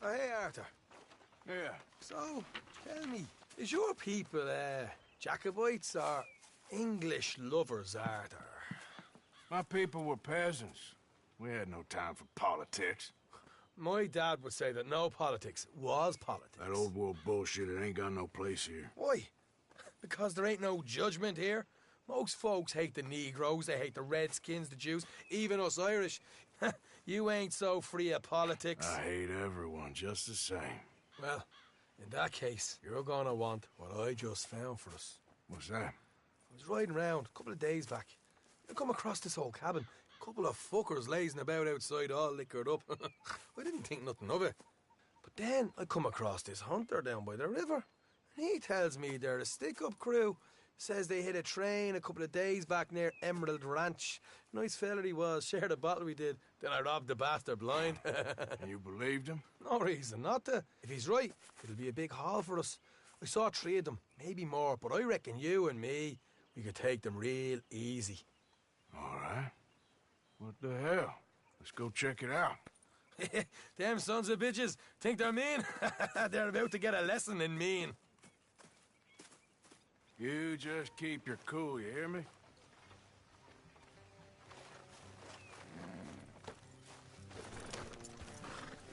Oh, hey, Arthur. Yeah. So, tell me, is your people, Jacobites or English lovers, Arthur? My people were peasants. We had no time for politics. My dad would say that no politics was politics. That old world bullshit, it ain't got no place here. Why? Because there ain't no judgment here. Most folks hate the Negroes, they hate the Redskins, the Jews, even us Irish. You ain't so free of politics. I hate everyone just the same. Well, in that case, you're gonna want what I just found for us. What's that? I was riding around a couple of days back. I come across this old cabin. A couple of fuckers lazing about outside all liquored up. I didn't think nothing of it. But then I come across this hunter down by the river. And he tells me they're a stick-up crew. Says they hit a train a couple of days back near Emerald Ranch. Nice fella he was, shared a bottle we did. Then I robbed the bastard blind. And you believed him? No reason not to. If he's right, it'll be a big haul for us. I saw 3 of them, maybe more, but I reckon you and me, we could take them real easy. All right. What the hell? Let's go check it out. Them sons of bitches think they're mean. They're about to get a lesson in mean. You just keep your cool, you hear me?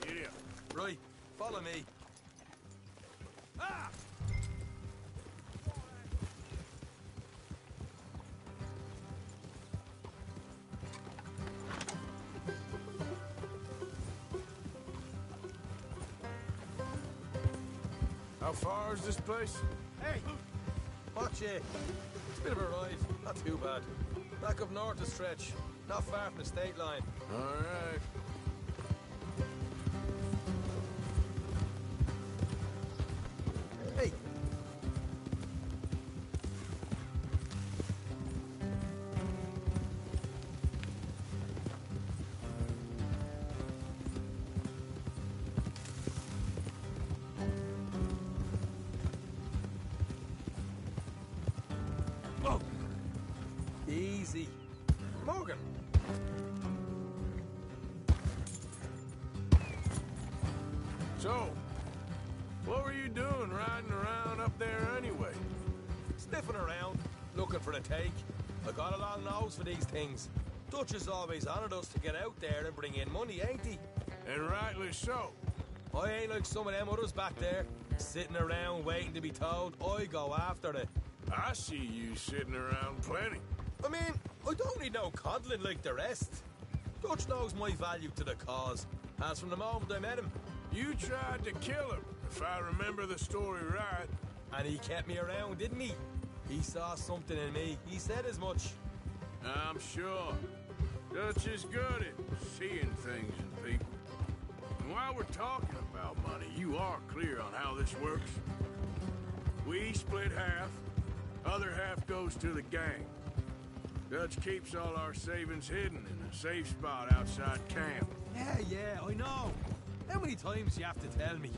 Yeah. Right, follow me. Ah! How far is this place? Hey! Watch it. It's a bit of a ride. Not too bad. Back up north a stretch. Not far from the state line. All right. Hey! Easy. Morgan. So, what were you doing riding around up there anyway? Sniffing around, looking for a take. I got a long nose for these things. Dutch is always honoured us to get out there and bring in money, ain't he? And rightly so. I ain't like some of them others back there, sitting around waiting to be told. I go after it. I see you sitting around plenty. I mean, I don't need no coddling like the rest. Dutch knows my value to the cause, as from the moment I met him. You tried to kill him, if I remember the story right. And he kept me around, didn't he? He saw something in me. He said as much. I'm sure. Dutch is good at seeing things in people. And while we're talking about money, you are clear on how this works. We split half. Other half goes to the gang. Dutch keeps all our savings hidden in a safe spot outside camp. Yeah, I know. How many times do you have to tell me?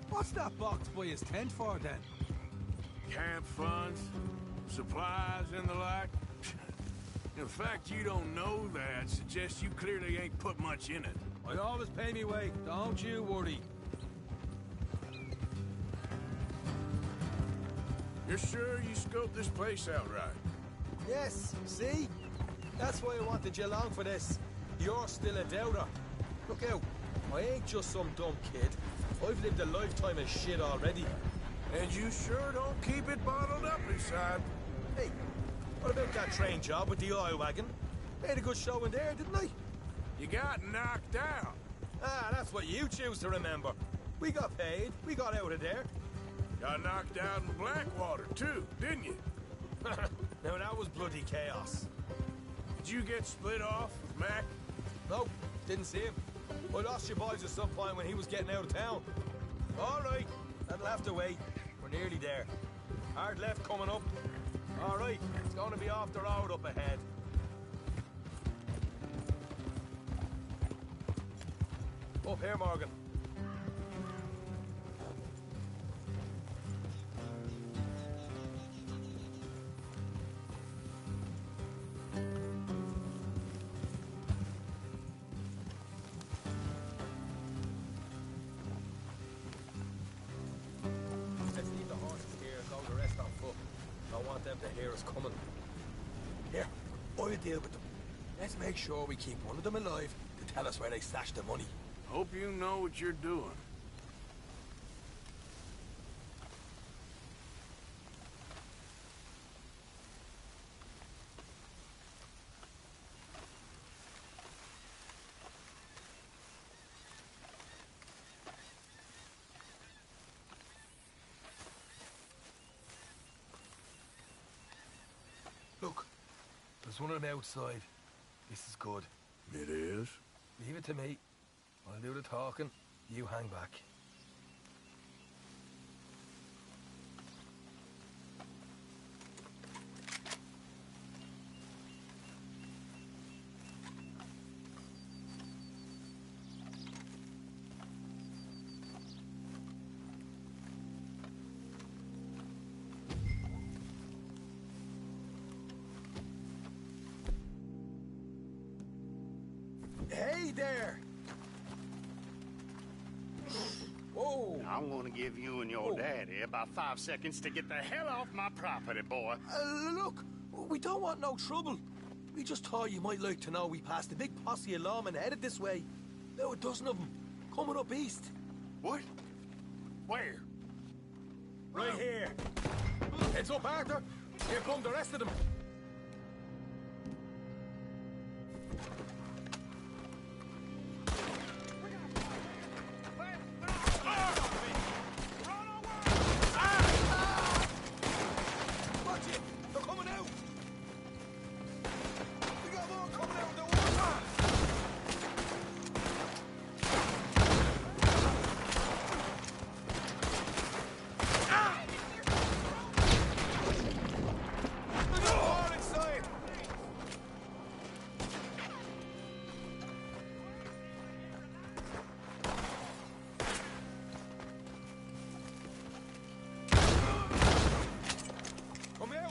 What's that box by his tent for, then? Camp funds, supplies, and the like. The fact you don't know that suggests you clearly ain't put much in it. I always pay me way. Don't you worry. You're sure you scoped this place out right? Yes, see? That's why I wanted you along for this. You're still a doubter. Look out, I ain't just some dumb kid. I've lived a lifetime of shit already. And you sure don't keep it bottled up inside. Hey, What about that train job with the oil wagon? Made a good show in there, didn't I? You got knocked out. Ah, that's what you choose to remember. We got paid. We got out of there. Got knocked out in Blackwater, too, didn't you? Now, that was bloody chaos. Did you get split off with Mac? Nope, didn't see him. I lost your boys at some point when he was getting out of town. All right, that'll have to wait. We're nearly there. Hard left coming up. All right, it's going to be off the road up ahead. Up here, Morgan. Let's leave the horses here and go the rest on foot. I want them to hear us coming. Here, I'll deal with them. Let's make sure we keep one of them alive to tell us where they stashed the money. Hope you know what you're doing. Look, there's one of them outside. This is good. It is? Leave it to me. I'll do the talking. You hang back. Hey there! Whoa! I'm gonna give you and your daddy about 5 seconds to get the hell off my property, boy. Look, we don't want no trouble. We just thought you might like to know we passed a big posse of lawmen headed this way. About a dozen of them, coming up east. What? Where? Right here. Heads up, Arthur. Here come the rest of them.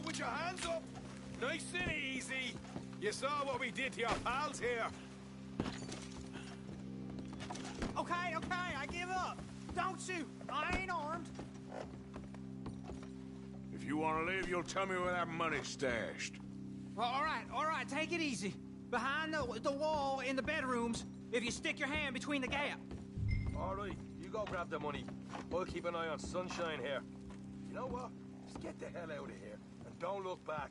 Put your hands up! Nice and easy! You saw what we did to your pals here! Okay, I give up. Don't shoot. I ain't armed. If you want to leave, you'll tell me where that money's stashed. Well, all right, take it easy. Behind the wall in the bedrooms, if you stick your hand between the gap. All right, you go grab the money. We'll keep an eye on Sunshine here. You know what? Just get the hell out of here, and don't look back.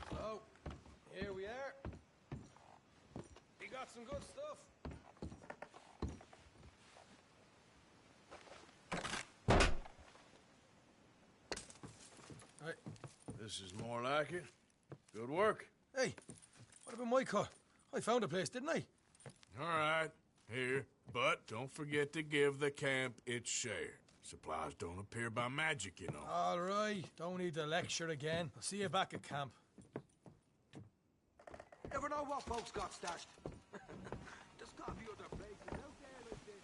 So, here we are. We got some good stuff. Hey, this is more like it. Good work. Hey, what about my car? I found a place, didn't I? All right, here. But don't forget to give the camp its share. Supplies don't appear by magic, you know. All right, don't need the lecture again. I'll see you back at camp. Never know what folks got stashed. There's gotta be other places out there like this.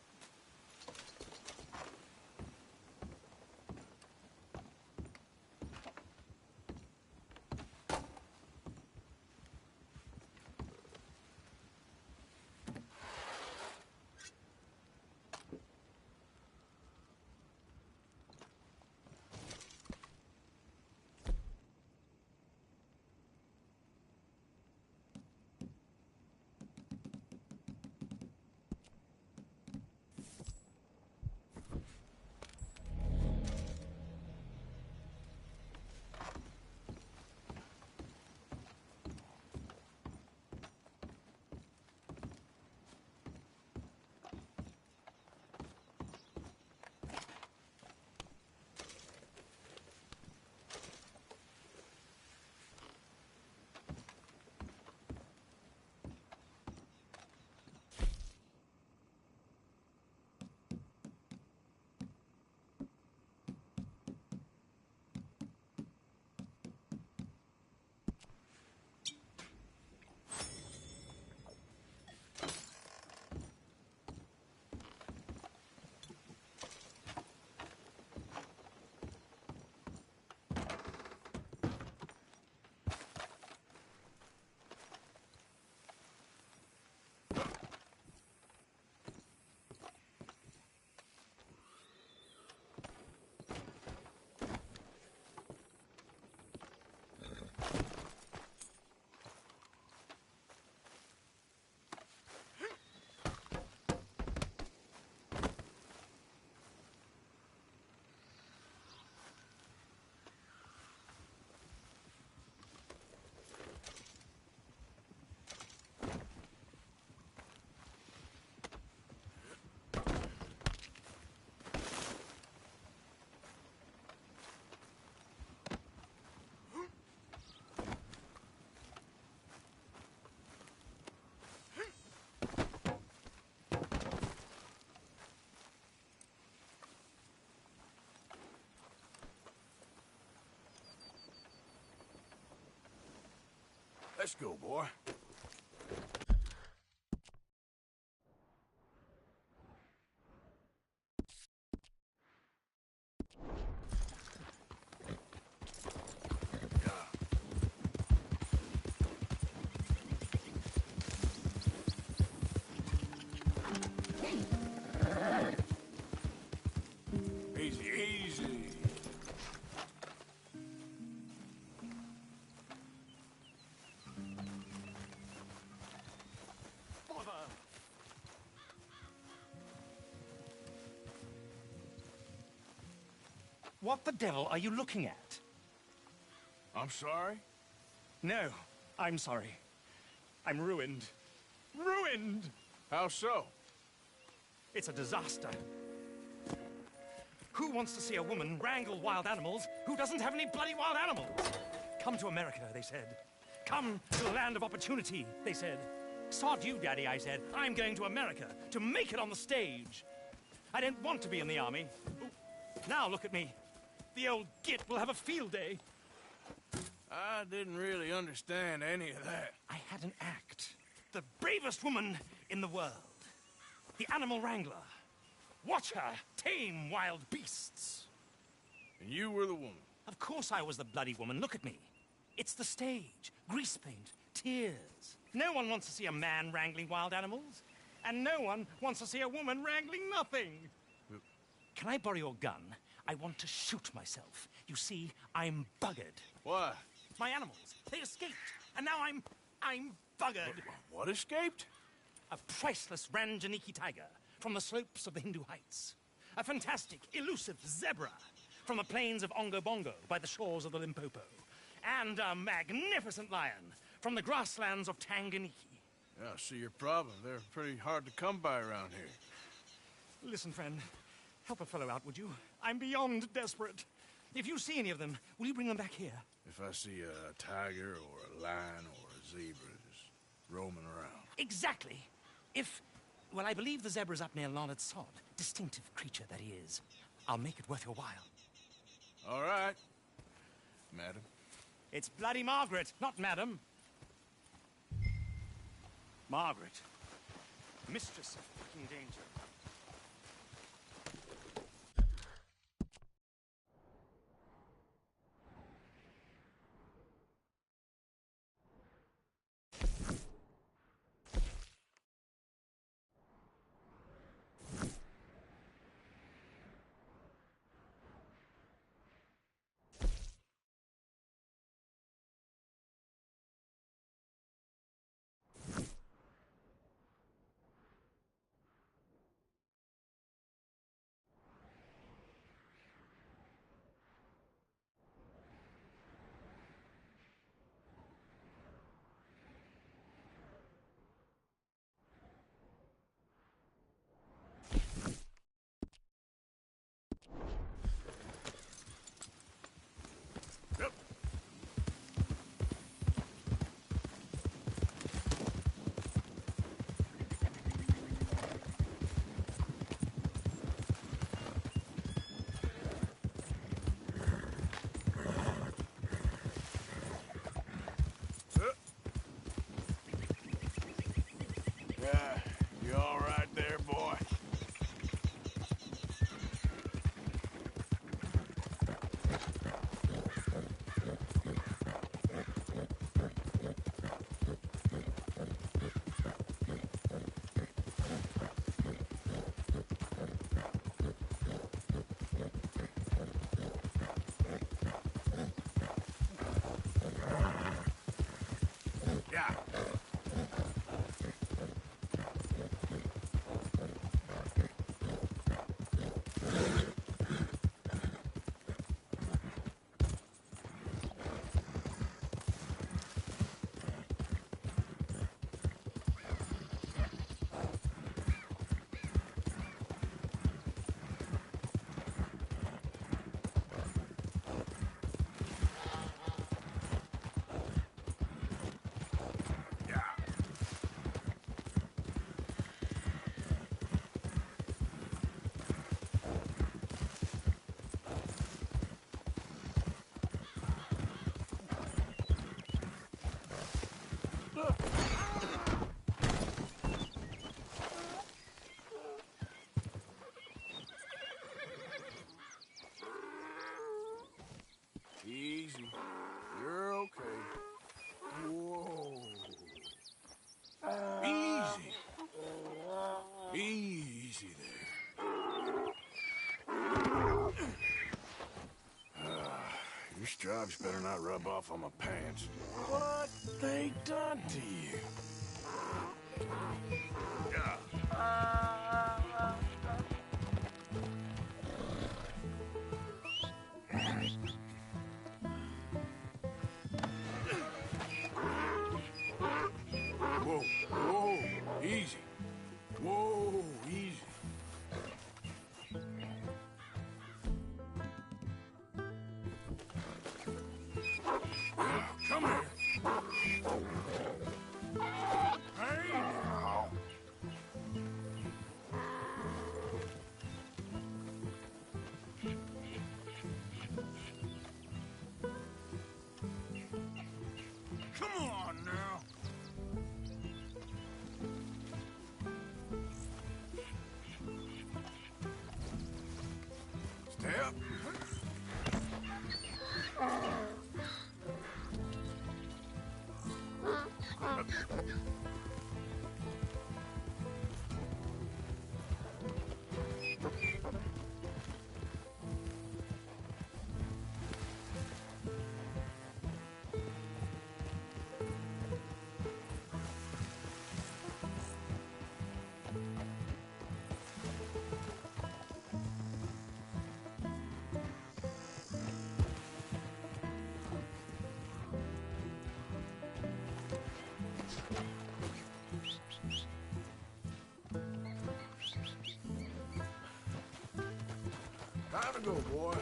Let's go, boy. Easy, easy. What the devil are you looking at? I'm sorry? No, I'm sorry. I'm ruined. Ruined! How so? It's a disaster. Who wants to see a woman wrangle wild animals who doesn't have any bloody wild animals? Come to America, they said. Come to the land of opportunity, they said. Sod you, Daddy, I said. I'm going to America to make it on the stage. I don't want to be in the army. Ooh. Now look at me. The old git will have a field day. I didn't really understand any of that. I had an act. The bravest woman in the world. The animal wrangler. Watch her tame wild beasts. And you were the woman? Of course I was the bloody woman. Look at me. It's the stage. Grease paint. Tears. No one wants to see a man wrangling wild animals. And no one wants to see a woman wrangling nothing. Can I borrow your gun? I want to shoot myself. You see, I'm buggered. Why? My animals. They escaped. And now I'm buggered. What escaped? A priceless Ranjaniki tiger from the slopes of the Hindu Heights. A fantastic, elusive zebra from the plains of Ongo Bongo by the shores of the Limpopo. And a magnificent lion from the grasslands of Tanganyika. Yeah, I see your problem. They're pretty hard to come by around here. Listen, friend. Help a fellow out, would you? I'm beyond desperate. If you see any of them, will you bring them back here? If I see a tiger or a lion or a zebra just roaming around. Exactly. Well, I believe the zebra's up near Larned Sod. Distinctive creature that he is. I'll make it worth your while. All right, madam. It's bloody Margaret, not madam. Margaret. Mistress of fucking danger. jobs better not rub off on my pants. What they done to you? Whoa, whoa, easy. Whoa, easy. Come here. Hey now. Come on now. Stay up. Time to go, boy.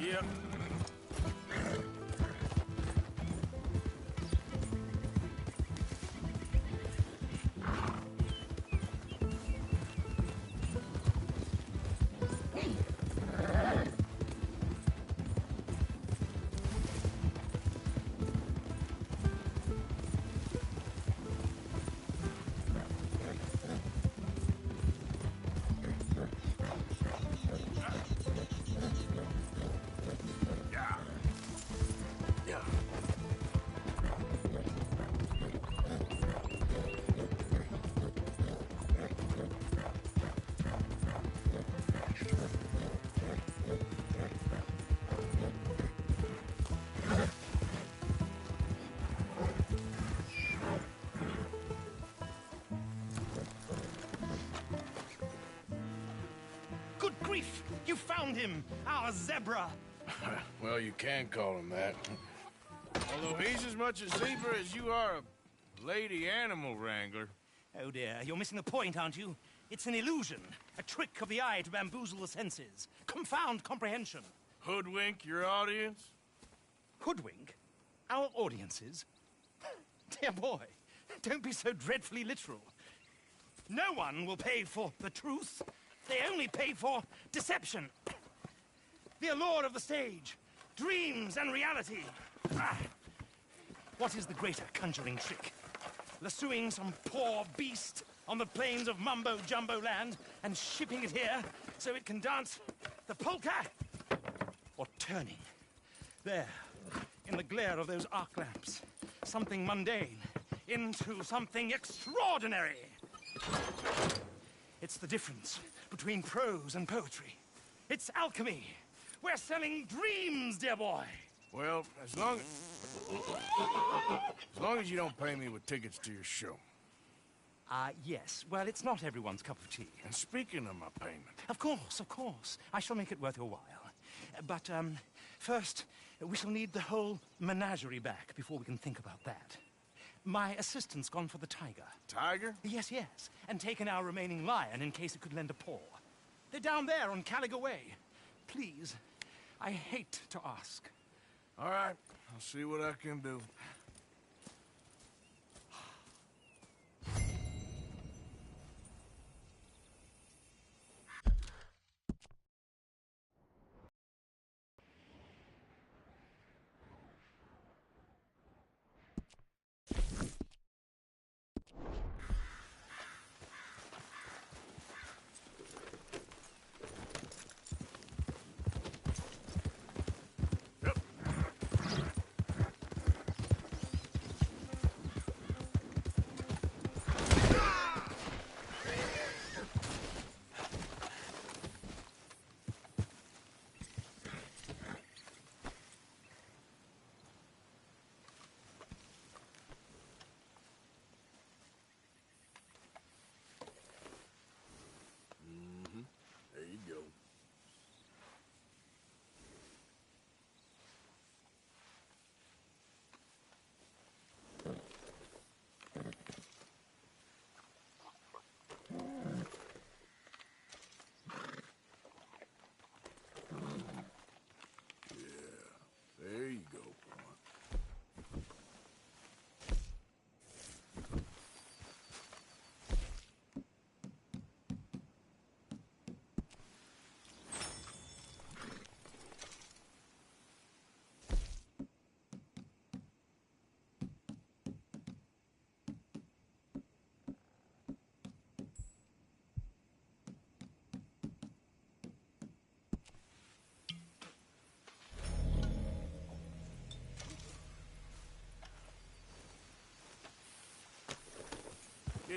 Yep. Good grief! You found him! Our zebra! Well, you can call him that. Although he's as much a zebra as you are a lady animal wrangler. Oh dear, you're missing the point, aren't you? It's an illusion, a trick of the eye to bamboozle the senses, confound comprehension. Hoodwink your audience? Hoodwink? Our audiences? Dear boy, don't be so dreadfully literal. No one will pay for the truth. They only pay for deception. The allure of the stage, dreams and reality. Ah. What is the greater conjuring trick? Lassoing some poor beast on the plains of mumbo-jumbo land and shipping it here so it can dance the polka? Or turning, there, in the glare of those arc lamps, something mundane into something extraordinary? It's the difference between prose and poetry. It's alchemy. We're selling dreams, dear boy. Well, as long as you don't pay me with tickets to your show. Yes. Well, it's not everyone's cup of tea. And speaking of my payment... Of course. I shall make it worth your while. But, first, we shall need the whole menagerie back before we can think about that. My assistant's gone for the tiger. Tiger? Yes. And taken our remaining lion in case it could lend a paw. They're down there on Caliga Way. Please, I hate to ask. All right, I'll see what I can do.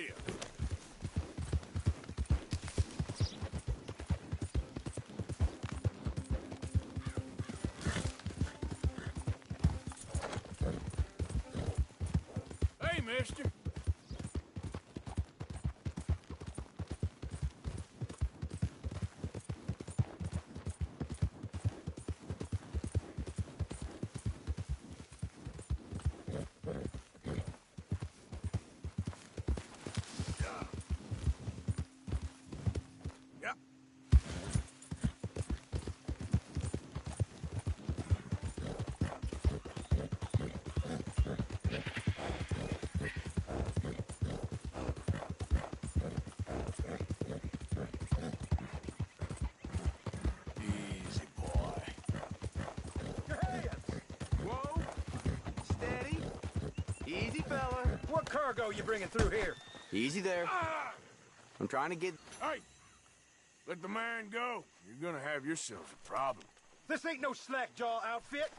here. Hey, mister. Easy, fella. What cargo you bringing through here? Easy there. I'm trying to get... Hey! Let the man go. You're gonna have yourself a problem. This ain't no slack-jaw outfit.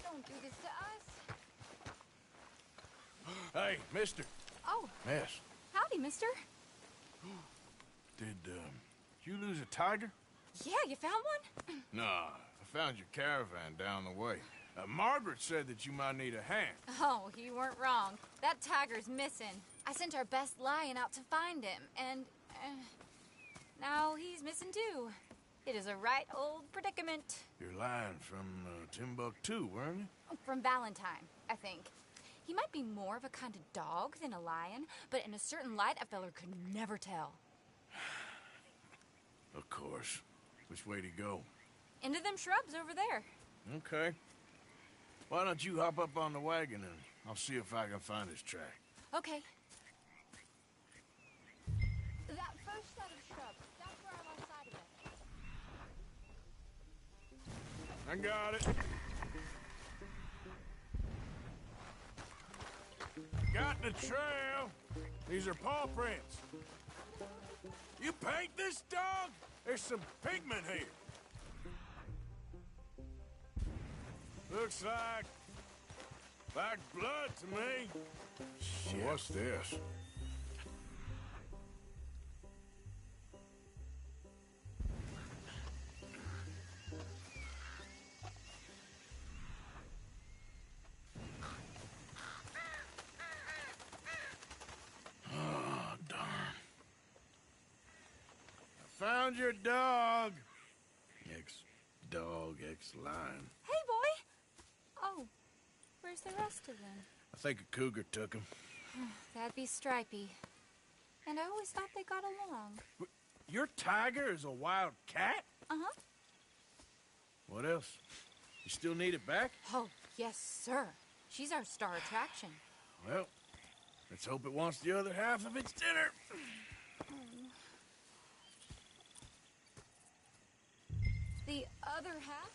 Don't do this to us. Hey, mister. Oh. Miss. Howdy, mister. Did, you lose a tiger? Yeah, you found one? Nah, I found your caravan down the way. Margaret said that you might need a hand. Oh, you weren't wrong. That tiger's missing. I sent our best lion out to find him, and now he's missing too. It is a right old predicament. You're lying from Timbuktu, weren't you? From Valentine, I think. He might be more of a kind of dog than a lion, but in a certain light, a feller could never tell. Of course. Which way to go? Into them shrubs over there. Okay. Why don't you hop up on the wagon and I'll see if I can find his track. Okay. That first set of shrubs, that's where I lost sight of it. I got it. Got the trail. These are paw prints. You paint this dog? There's some pigment here. Looks like blood to me. Shit. What's this? Oh, darn. I found your dog. Ex-dog, ex-lion. Hey, boy! Oh, where's the rest of them? I think a cougar took him. That'd be Stripey. And I always thought they got along. Your tiger is a wild cat? Uh-huh. What else? You still need it back? Oh, yes, sir. She's our star attraction. Well, let's hope it wants the other half of its dinner. The other half?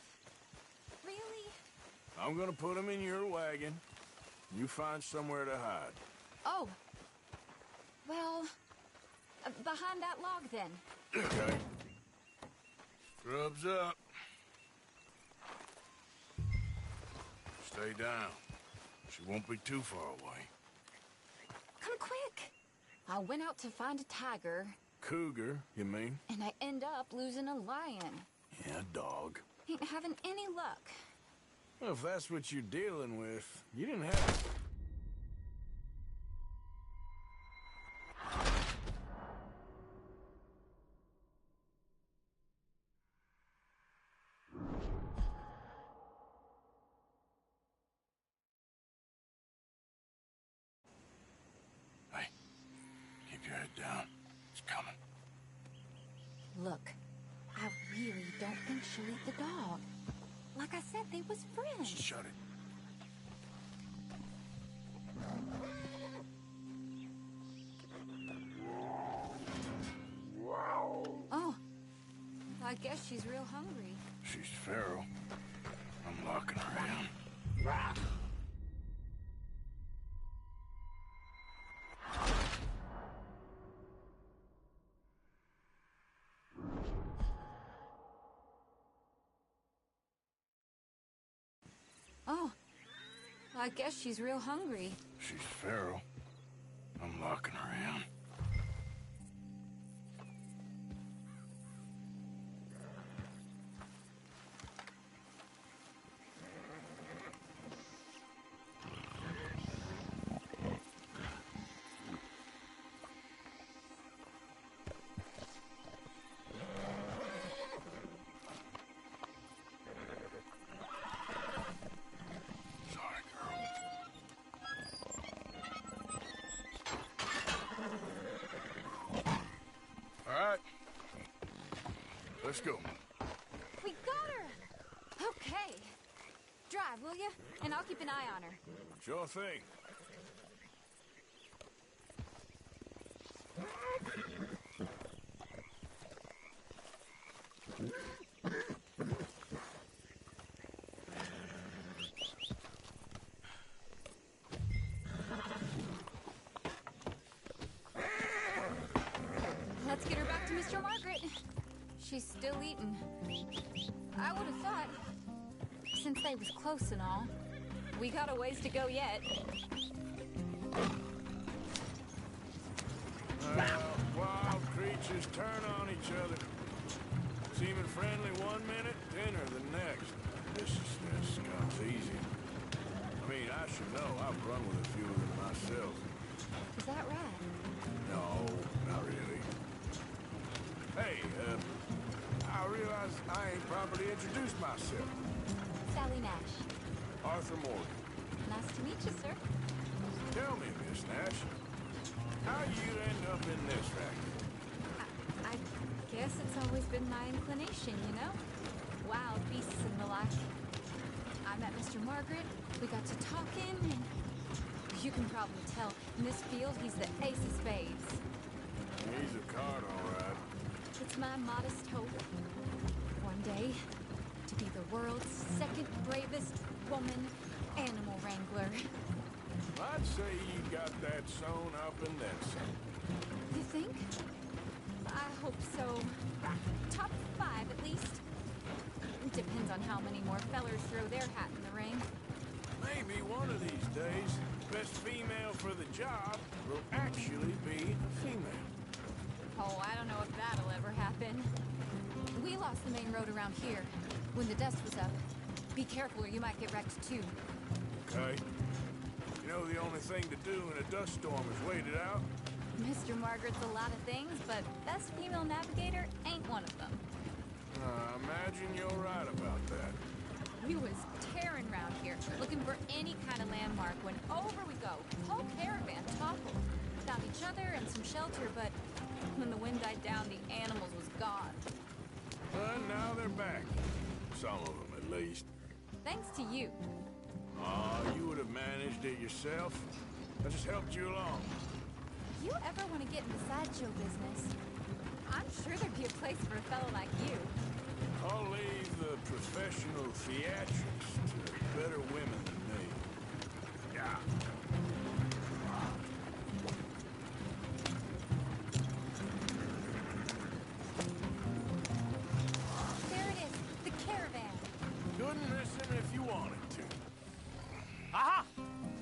Really? I'm gonna put him in your wagon. You find somewhere to hide. Oh. Well, behind that log, then. Okay. Scrubs up. Stay down. She won't be too far away. Come quick. I went out to find a tiger. Cougar, you mean? And I end up losing a lion. Yeah, dog. Ain't having any luck. Well, if that's what you're dealing with, you didn't have... Hey, keep your head down. It's coming. Look, I really don't think she'll eat the dog. Like I said, they was friends. Shut it. Oh, I guess she's real hungry. She's feral. I'm locking her in. Oh, I guess she's real hungry. She's feral. I'm locking her in. Let's go. We got her! Okay. Drive, will you? And I'll keep an eye on her. Sure thing. Let's get her back to Mr. Margaret. She's still eating. I would have thought, since they was close and all, we got a ways to go yet. Wild creatures turn on each other. Seeming friendly one minute, dinner the next. Viciousness comes easy. I mean, I should know. I've run with a few of them myself. Is that right? No, not really. Hey, I realize I ain't properly introduced myself. Sally Nash. Arthur Morgan. Nice to meet you, sir. Tell me, Miss Nash, how you end up in this racket? I guess it's always been my inclination, you know? wild beasts and the like. I met Mr. Margaret, we got to talking, and you can probably tell, in this field, he's the ace of spades. He's a card, all right. It's my modest hope, one day, to be the world's second bravest woman animal wrangler. I'd say you got that sewn up and then some. You think? I hope so. Top 5, at least. Depends on how many more fellers throw their hat in the ring. Maybe one of these days, best female for the job will actually be a female. Oh, I don't know if that'll ever happen. We lost the main road around here when the dust was up. Be careful or you might get wrecked too. Okay. You know the only thing to do in a dust storm is wait it out? Mr. Margaret's a lot of things, but best female navigator ain't one of them. I imagine you're right about that. We was tearing around here, looking for any kind of landmark when over we go. Whole caravan toppled. Found each other and some shelter, but when the wind died down, the animals was gone. But now they're back. Some of them, at least. Thanks to you. Oh, you would have managed it yourself. I just helped you along. You ever want to get in the sideshow business? I'm sure there'd be a place for a fellow like you. I'll leave the professional theatrics to better women than me. Yeah. There it is, the caravan. Couldn't miss him if you wanted to. Aha!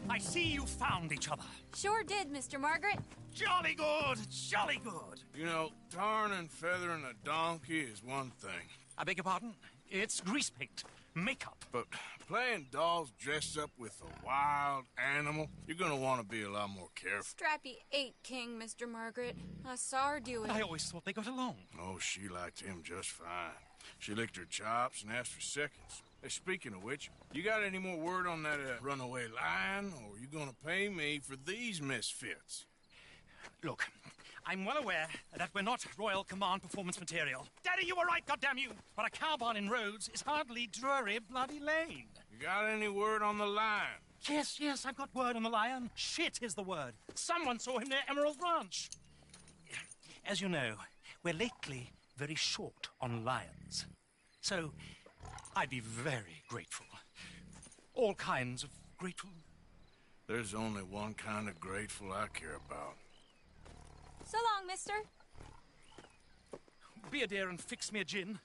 I see you found each other. Sure did, Mr. Margaret. Jolly good, jolly good. You know, tarring and feathering a donkey is one thing. I beg your pardon? It's grease paint, makeup. But playing dolls dressed up with a wild animal, you're gonna want to be a lot more careful. Strappy ate King, Mr. Margaret. I saw her do it. I always thought they got along. Oh, she liked him just fine. She licked her chops and asked for seconds. Hey, speaking of which, you got any more word on that runaway lion, or are you gonna pay me for these misfits? Look, I'm well aware that we're not Royal Command performance material. Daddy, you were right, goddamn you! But a cow barn in Rhodes is hardly Drury Bloody Lane. You got any word on the lion? Yes, I've got word on the lion. Shit is the word. Someone saw him near Emerald Ranch. As you know, we're lately very short on lions. So, I'd be very grateful. All kinds of grateful. There's only one kind of grateful I care about. So long, mister. Be a dear and fix me a gin.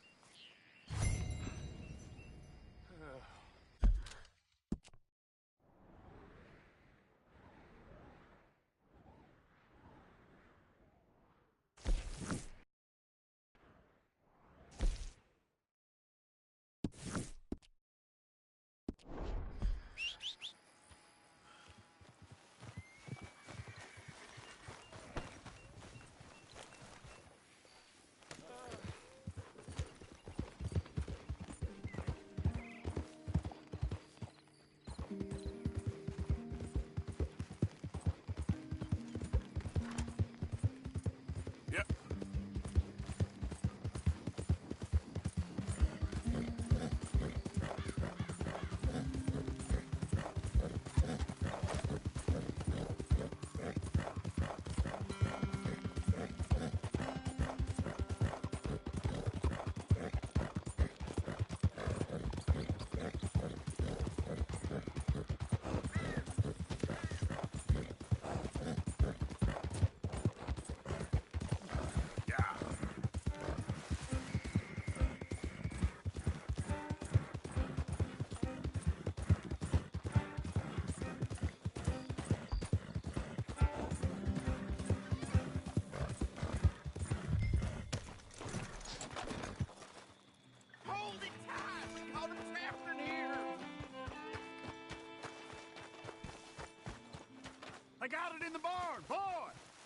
I got it in the barn, boy!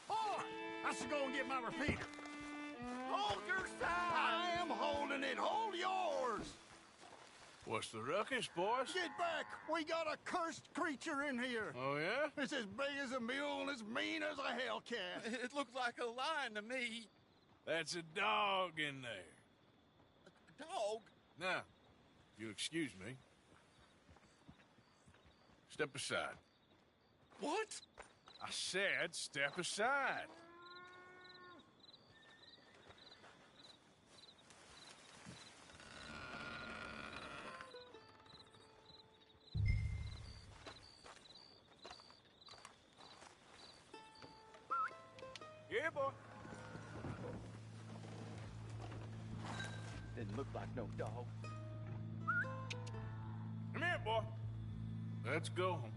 Boy! I should go and get my repeater. Hold your side! I am holding it. Hold yours! What's the ruckus, boys? Get back! We got a cursed creature in here. Oh, yeah? It's as big as a mule and as mean as a hellcat. It looked like a lion to me. That's a dog in there. A dog? Now, if you'll excuse me. Step aside. What? I said step aside. Yeah, boy. Didn't look like no dog. Come here, boy. Let's go home.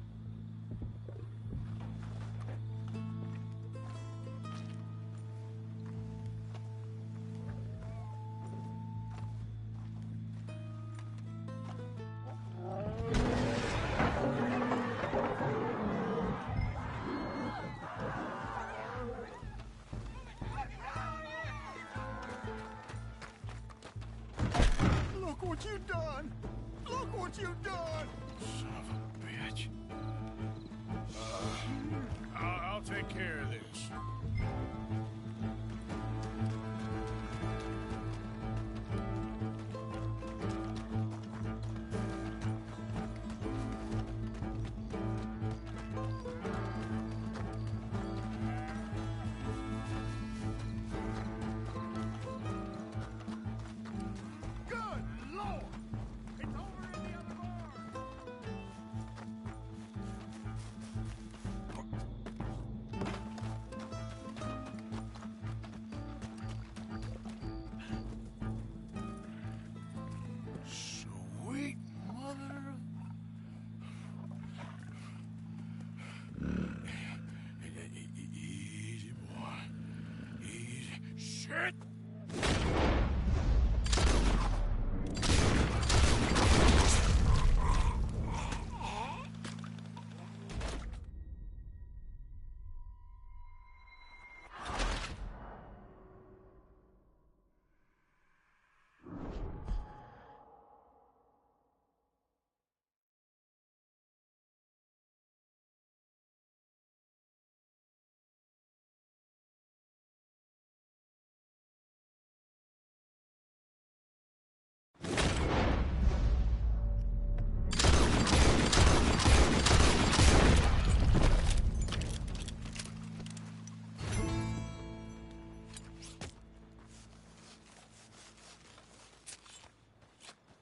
Look what you've done! Look what you've done! Son of a bitch. I'll take care of this. Good Lord! It's over in the other barn! Sweet mother of... Easy, boy. Easy. Shit!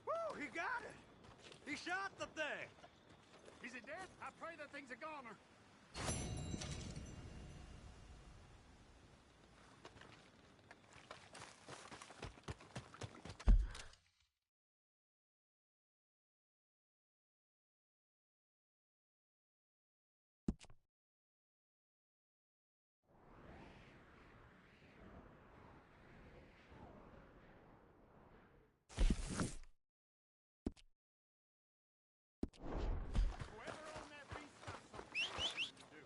Woo! He got it! He shot the thing! Is it dead? I pray that thing's a goner. Whoever owned that beast got some fixing to do.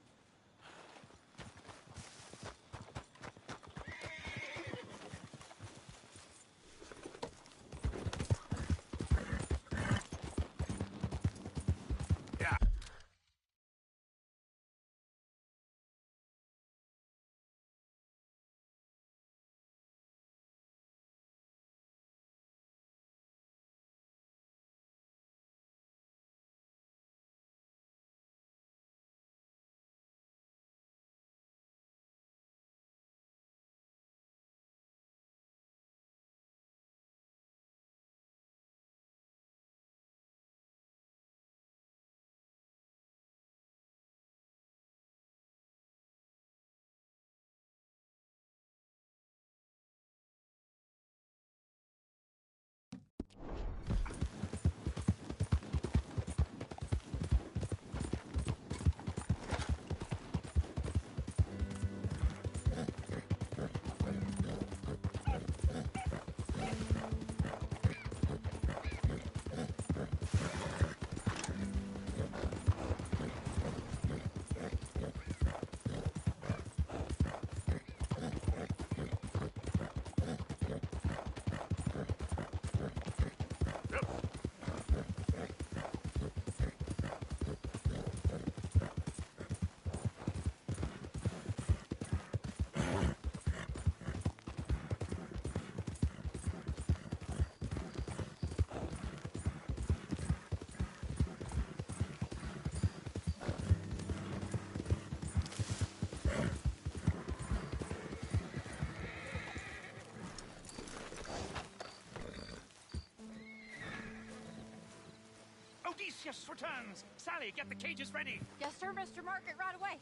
Odysseus returns. Sally, get the cages ready. Yes, sir, Mr. Market, right away.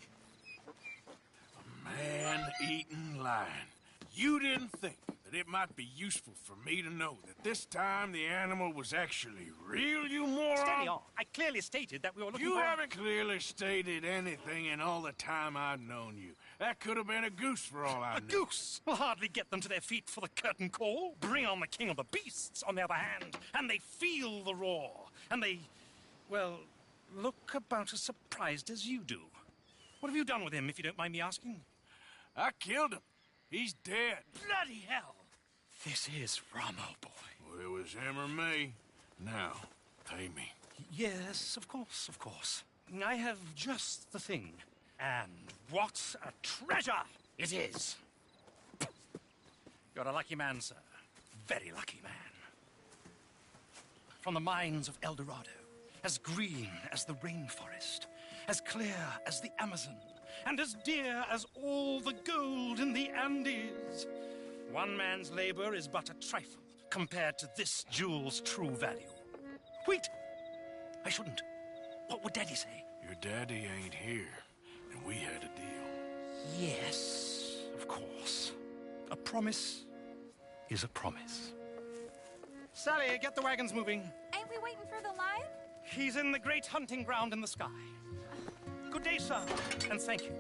Man-eating lion. You didn't think that it might be useful for me to know that this time the animal was actually real, you moron? Steady on. I clearly stated that we were looking You for... haven't clearly stated anything in all the time I've known you. That could have been a goose for all I A knew. goose will hardly get them to their feet for the curtain call. Bring on the king of the beasts, on the other hand, and they feel the roar. And they, well, look about as surprised as you do. What have you done with him, if you don't mind me asking? I killed him. He's dead. Bloody hell! This is Ramo, boy. Well, it was him or me. Now, pay me. Yes, of course, of course. I have just the thing. And what a treasure it is! You're a lucky man, sir. Very lucky man. From the mines of El Dorado, as green as the rainforest, as clear as the Amazon, and as dear as all the gold in the Andes. One man's labor is but a trifle compared to this jewel's true value. Wait! I shouldn't. What would Daddy say? Your daddy ain't here, and we had a deal. Yes, of course. A promise is a promise. Sally, get the wagons moving. Ain't we waiting for the lion? He's in the great hunting ground in the sky. Good day, sir, and thank you.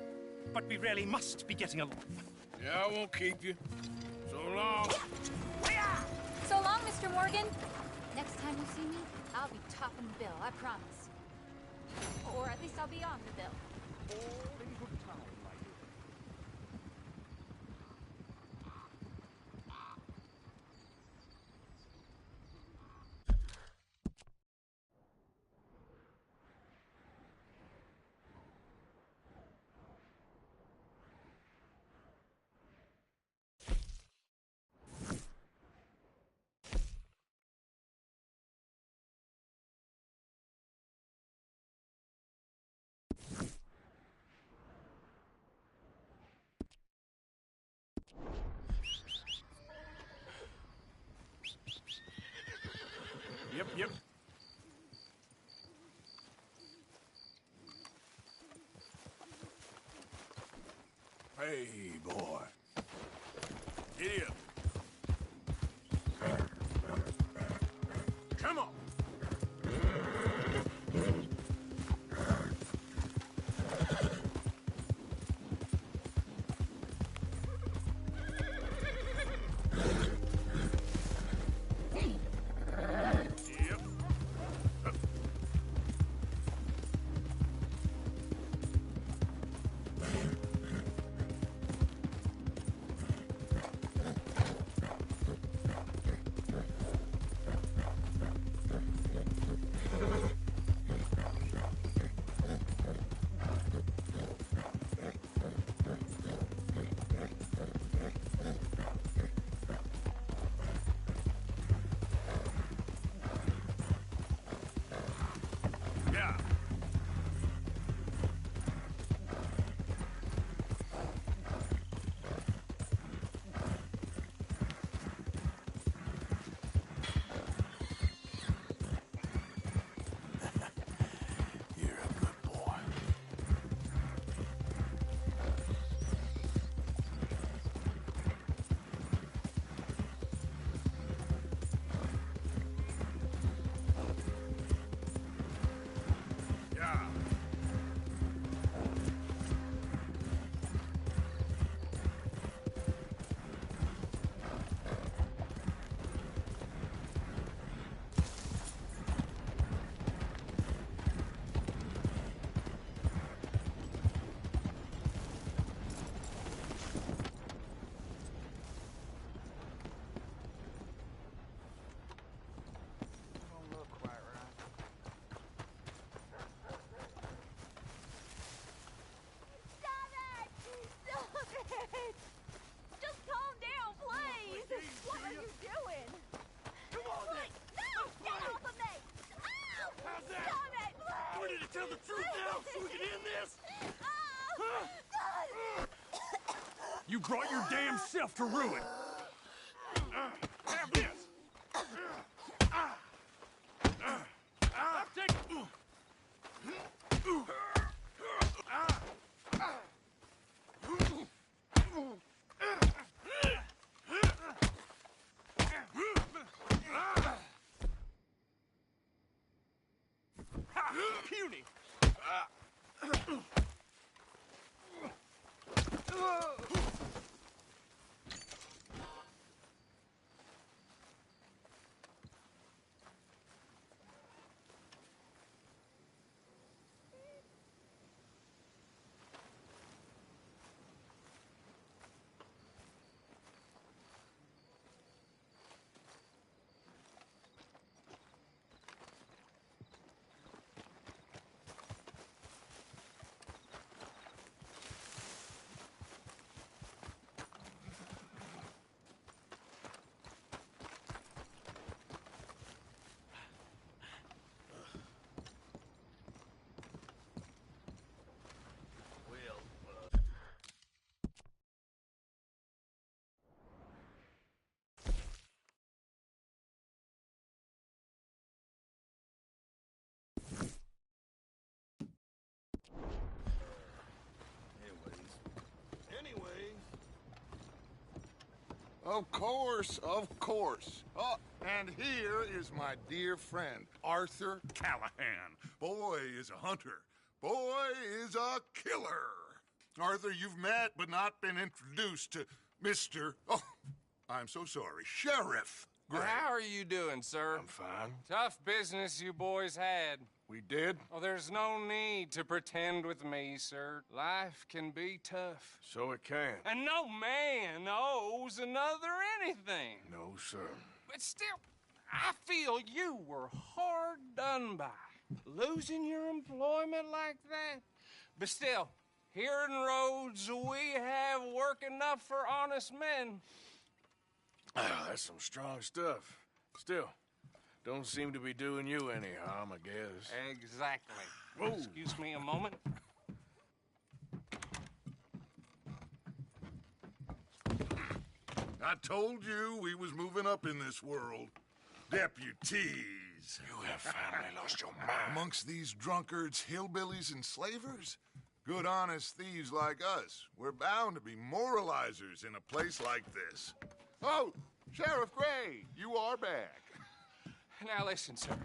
But we really must be getting along. Yeah, I won't keep you. So long. So long, Mr. Morgan. Next time you see me, I'll be topping the bill, I promise. Or at least I'll be on the bill. All in good time, my dear. Yep. Hey, boy. Giddy up. Come on. Yeah. You're a good boy. Yeah. Don't look quite right. Stop it! Stop it! Just calm down, please! What are you doing? Come on, then. No! Get off of me! Oh! How's that? Stop it, please! Ready to tell the truth now so we can end this? Oh! You brought your damn self to ruin. Have this. I've taken Puny! Of course, of course. Oh, and here is my dear friend, Arthur Callahan. Boy is a hunter. Boy is a killer. Arthur, you've met but not been introduced to Mr. Oh, I'm so sorry, Sheriff Gray. How are you doing, sir? I'm fine. Tough business you boys had. We did? Oh, there's no need to pretend with me, sir. Life can be tough. So it can. And no man owes another anything. No, sir. But still, I feel you were hard done by. Losing your employment like that. But still, here in Rhodes, we have work enough for honest men. Ah, that's some strong stuff. Still, don't seem to be doing you any harm, I guess. Exactly. Whoa. Excuse me a moment. I told you we was moving up in this world. Deputies. You have finally lost your mind. Amongst these drunkards, hillbillies, and slavers? Good, honest thieves like us. We're bound to be moralizers in a place like this. Oh, Sheriff Gray, you are back. Now listen, sir.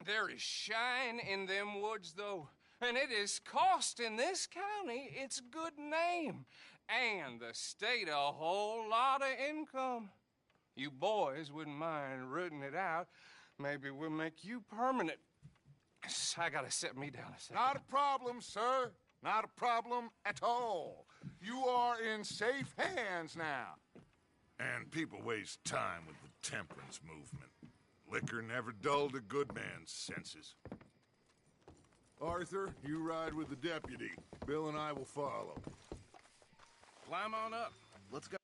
There is shine in them woods, though, and it is costing this county its good name and the state a whole lot of income. You boys wouldn't mind rooting it out. Maybe we'll make you permanent. I gotta sit me down a second. Not a problem, sir. Not a problem at all. You are in safe hands now. And people waste time with the temperance movement. Liquor never dulled a good man's senses. Arthur, you ride with the deputy. Bill and I will follow. Climb on up. Let's go.